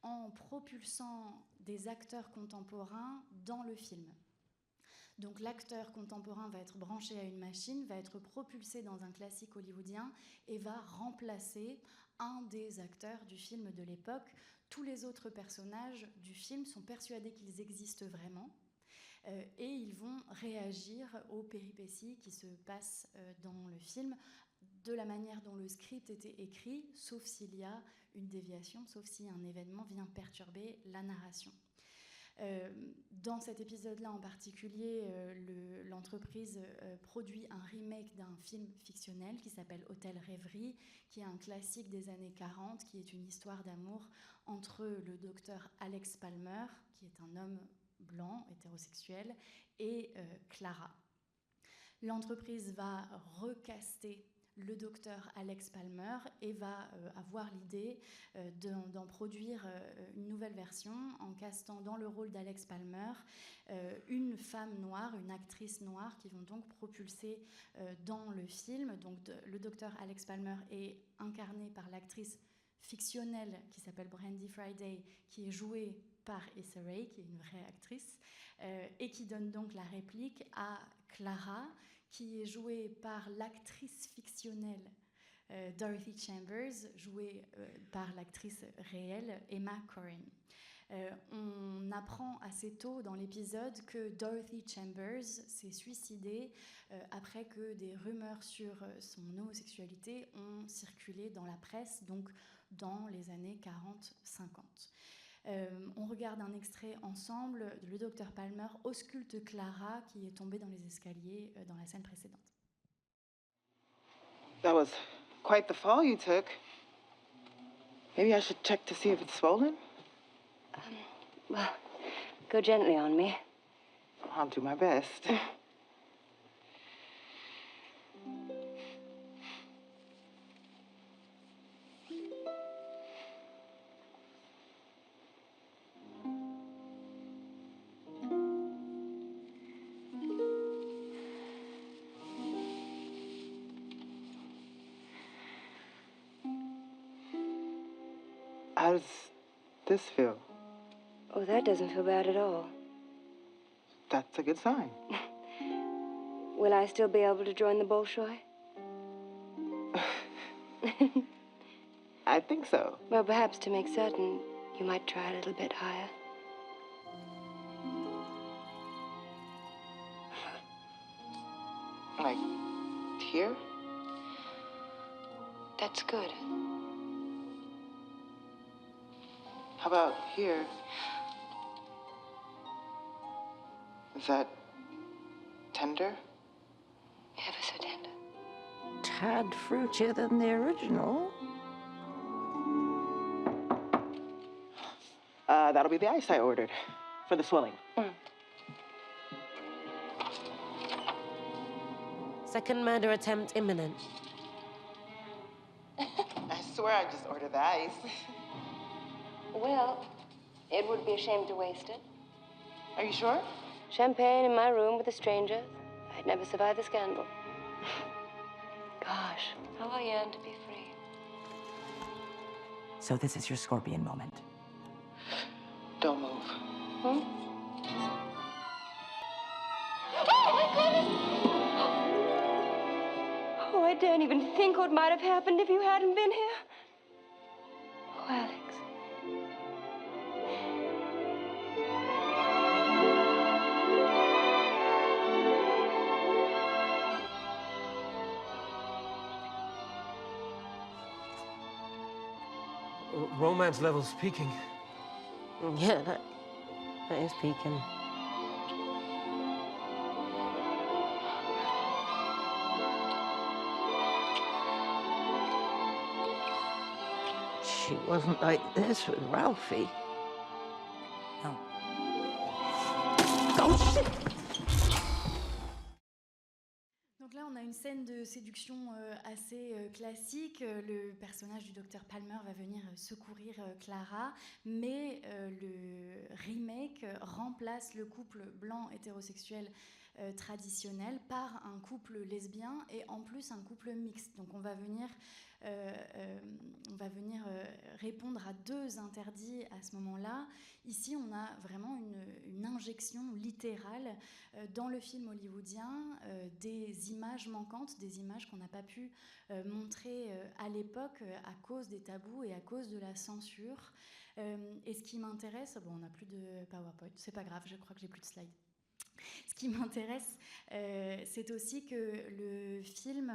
en propulsant des acteurs contemporains dans le film. Donc l'acteur contemporain va être branché à une machine, va être propulsé dans un classique hollywoodien et va remplacer un des acteurs du film de l'époque. Tous les autres personnages du film sont persuadés qu'ils existent vraiment, et ils vont réagir aux péripéties qui se passent dans le film de la manière dont le script était écrit, sauf s'il y a une déviation, sauf si un événement vient perturber la narration. Dans cet épisode-là en particulier, l'entreprise produit un remake d'un film fictionnel qui s'appelle Hôtel Rêverie, qui est un classique des années 40, qui est une histoire d'amour entre le docteur Alex Palmer, qui est un homme blanc, hétérosexuel, et Clara. L'entreprise va recaster le docteur Alex Palmer et va avoir l'idée d'en produire une nouvelle version en castant dans le rôle d'Alex Palmer une femme noire, une actrice noire qui vont donc propulser dans le film. Donc le docteur Alex Palmer est incarné par l'actrice fictionnelle qui s'appelle Brandy Friday, qui est jouée par Issa Rae, qui est une vraie actrice, et qui donne donc la réplique à Clara, qui est jouée par l'actrice fictionnelle Dorothy Chambers, jouée par l'actrice réelle Emma Corrin. On apprend assez tôt dans l'épisode que Dorothy Chambers s'est suicidée après que des rumeurs sur son homosexualité ont circulé dans la presse, donc dans les années 40-50. On regarde un extrait ensemble. Le docteur Palmer ausculte Clara qui est tombée dans les escaliers dans la scène précédente. That was quite the fall you took. Maybe I should check to see if it's swollen? Well, go gently on me. I'll do my best. How does this feel? Oh, that doesn't feel bad at all. That's a good sign. Will I still be able to join the Bolshoi? I think so. Well, perhaps to make certain, you might try a little bit higher. Like here? That's good. How about here? Is that tender? Ever so tender. Tad fruitier than the original. That'll be the ice I ordered for the swelling. Second murder attempt imminent. I swear I just ordered the ice. Well, it would be a shame to waste it. Are you sure? Champagne in my room with a stranger. I'd never survive the scandal. Gosh, how I yearn to be free. So this is your scorpion moment. Don't move. Hmm? Oh, I daren't even think what might have happened if you hadn't been here. Oh, Alex. Romance levels peaking. Yeah, that is peaking. She wasn't like this with Ralphie. No. Oh, shit! Donc là, on a une scène de séduction assez classique. Le personnage du docteur Palmer va venir secourir Clara, mais le remake remplace le couple blanc hétérosexuel traditionnel par un couple lesbien et en plus un couple mixte. Donc on va venir répondre à deux interdits à ce moment-là. Ici, on a vraiment une injection littérale dans le film hollywoodien des images manquantes, des images qu'on n'a pas pu montrer à l'époque à cause des tabous et à cause de la censure. Et ce qui m'intéresse, bon, on n'a plus de PowerPoint, c'est pas grave, je crois que j'ai plus de slides. Ce qui m'intéresse, c'est aussi que le film,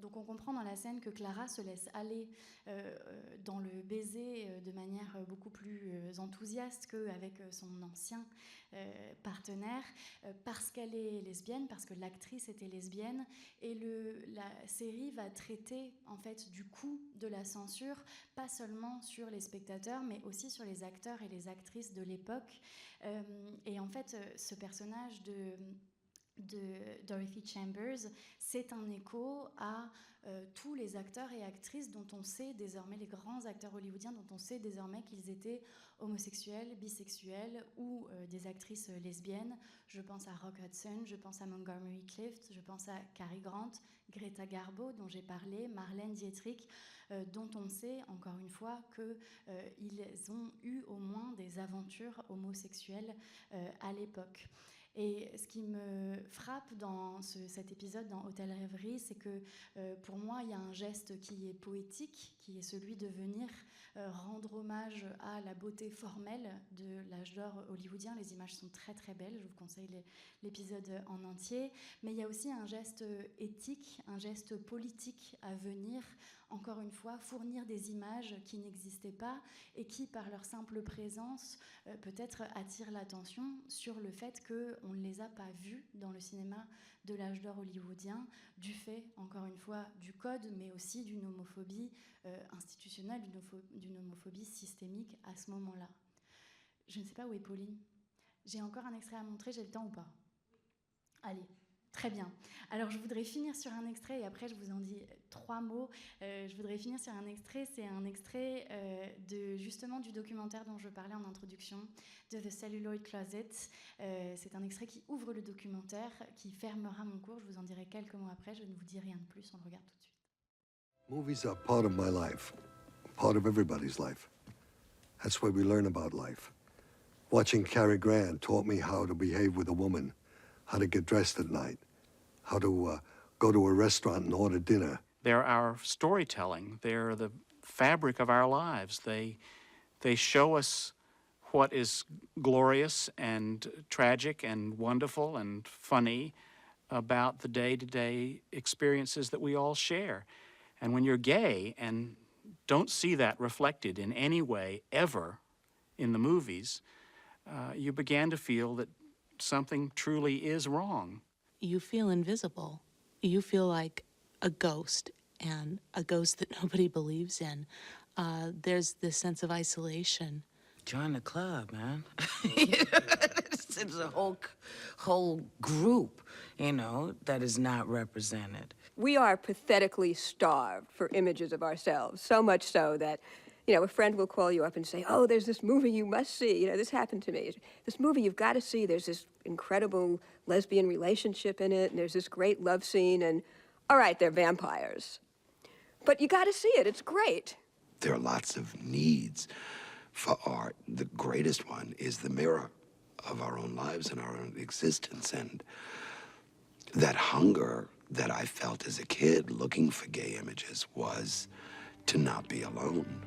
donc on comprend dans la scène que Clara se laisse aller dans le baiser de manière beaucoup plus enthousiaste qu'avec son ancien partenaire, parce qu'elle est lesbienne, parce que l'actrice était lesbienne, et la série va traiter en fait du coût de la censure, pas seulement sur les spectateurs, mais aussi sur les acteurs et les actrices de l'époque. Et en fait, ce personnage de Dorothy Chambers, c'est un écho à tous les acteurs et actrices dont on sait désormais, les grands acteurs hollywoodiens dont on sait désormais qu'ils étaient homosexuels, bisexuels ou des actrices lesbiennes. Je pense à Rock Hudson, je pense à Montgomery Clift, je pense à Cary Grant, Greta Garbo dont j'ai parlé, Marlène Dietrich, dont on sait encore une fois qu'ils ont eu au moins des aventures homosexuelles à l'époque. Et ce qui me frappe dans cet épisode dans Hôtel Rêverie, c'est que pour moi, il y a un geste qui est poétique, qui est celui de venir rendre hommage à la beauté formelle de l'âge d'or hollywoodien. Les images sont très très belles, je vous conseille l'épisode en entier. Mais il y a aussi un geste éthique, un geste politique à venir, encore une fois, fournir des images qui n'existaient pas et qui, par leur simple présence, peut-être attirent l'attention sur le fait qu'on ne les a pas vues dans le cinéma de l'âge d'or hollywoodien, du fait, encore une fois, du code, mais aussi d'une homophobie institutionnelle, d'une homophobie systémique à ce moment-là. Je ne sais pas où est Pauline. J'ai encore un extrait à montrer, j'ai le temps ou pas? Allez. Très bien. Alors, je voudrais finir sur un extrait, et après, je vous en dis 3 mots. Je voudrais finir sur un extrait. C'est un extrait justement du documentaire dont je parlais en introduction, de The Celluloid Closet. C'est un extrait qui ouvre le documentaire, qui fermera mon cours. Je vous en dirai quelques mots après. Je ne vous dis rien de plus. On le regarde tout de suite. Movies are part of my life, part of everybody's life. That's where we learn about life. Watching Cary Grant taught me how to behave with a woman, how to get dressed at night, how to go to a restaurant and order dinner. They're our storytelling. They're the fabric of our lives. They show us what is glorious and tragic and wonderful and funny about the day-to-day experiences that we all share. And when you're gay and don't see that reflected in any way ever in the movies, you began to feel that something truly is wrong. You feel invisible. You feel like a ghost, and a ghost that nobody believes in. There's this sense of isolation. Join the club, man. It's a whole group, you know, that is not represented. We are pathetically starved for images of ourselves, so much so that, you know, a friend will call you up and say, oh, there's this movie you must see. You know, this happened to me. This movie you've got to see. There's this incredible lesbian relationship in it, and there's this great love scene, and all right, they're vampires. But you got to see it. It's great. There are lots of needs for art. The greatest one is the mirror of our own lives and our own existence, and that hunger that I felt as a kid looking for gay images was to not be alone.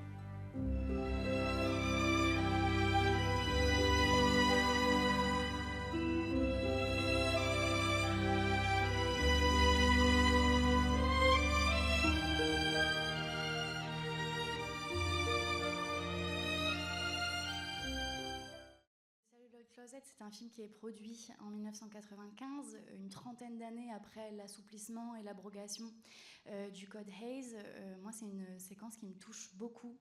C'est un film qui est produit en 1995, une trentaine d'années après l'assouplissement et l'abrogation du code Hays. Moi, c'est une séquence qui me touche beaucoup.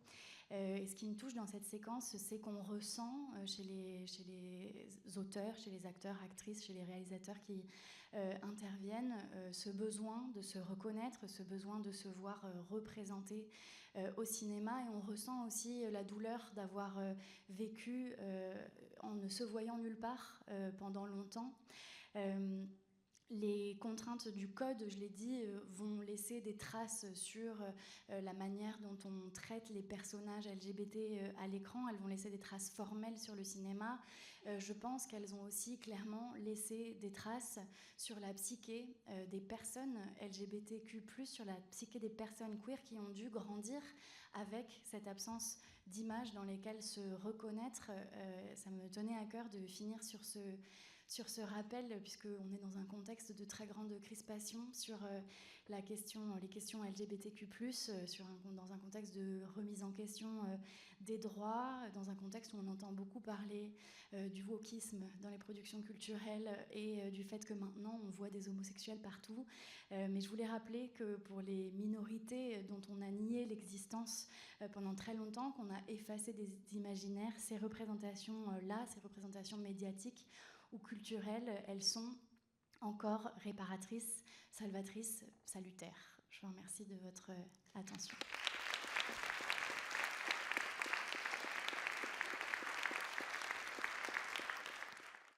Et ce qui me touche dans cette séquence, c'est qu'on ressent chez les auteurs, chez les acteurs, actrices, chez les réalisateurs qui interviennent, ce besoin de se reconnaître, ce besoin de se voir représenté au cinéma, et on ressent aussi la douleur d'avoir vécu en ne se voyant nulle part pendant longtemps. Les contraintes du code, je l'ai dit, vont laisser des traces sur la manière dont on traite les personnages LGBT à l'écran. Elles vont laisser des traces formelles sur le cinéma. Je pense qu'elles ont aussi clairement laissé des traces sur la psyché des personnes LGBTQ+, sur la psyché des personnes queer qui ont dû grandir avec cette absence d'images dans lesquelles se reconnaître. Ça me tenait à cœur de finir sur sur ce rappel, puisqu'on est dans un contexte de très grande crispation sur les questions LGBTQ+, dans un contexte de remise en question des droits, dans un contexte où on entend beaucoup parler du wokisme dans les productions culturelles et du fait que maintenant on voit des homosexuels partout. Mais je voulais rappeler que pour les minorités dont on a nié l'existence pendant très longtemps, qu'on a effacé des imaginaires, ces représentations-là, ces représentations médiatiques ou culturelles, elles sont encore réparatrices, salvatrices, salutaires. Je vous remercie de votre attention.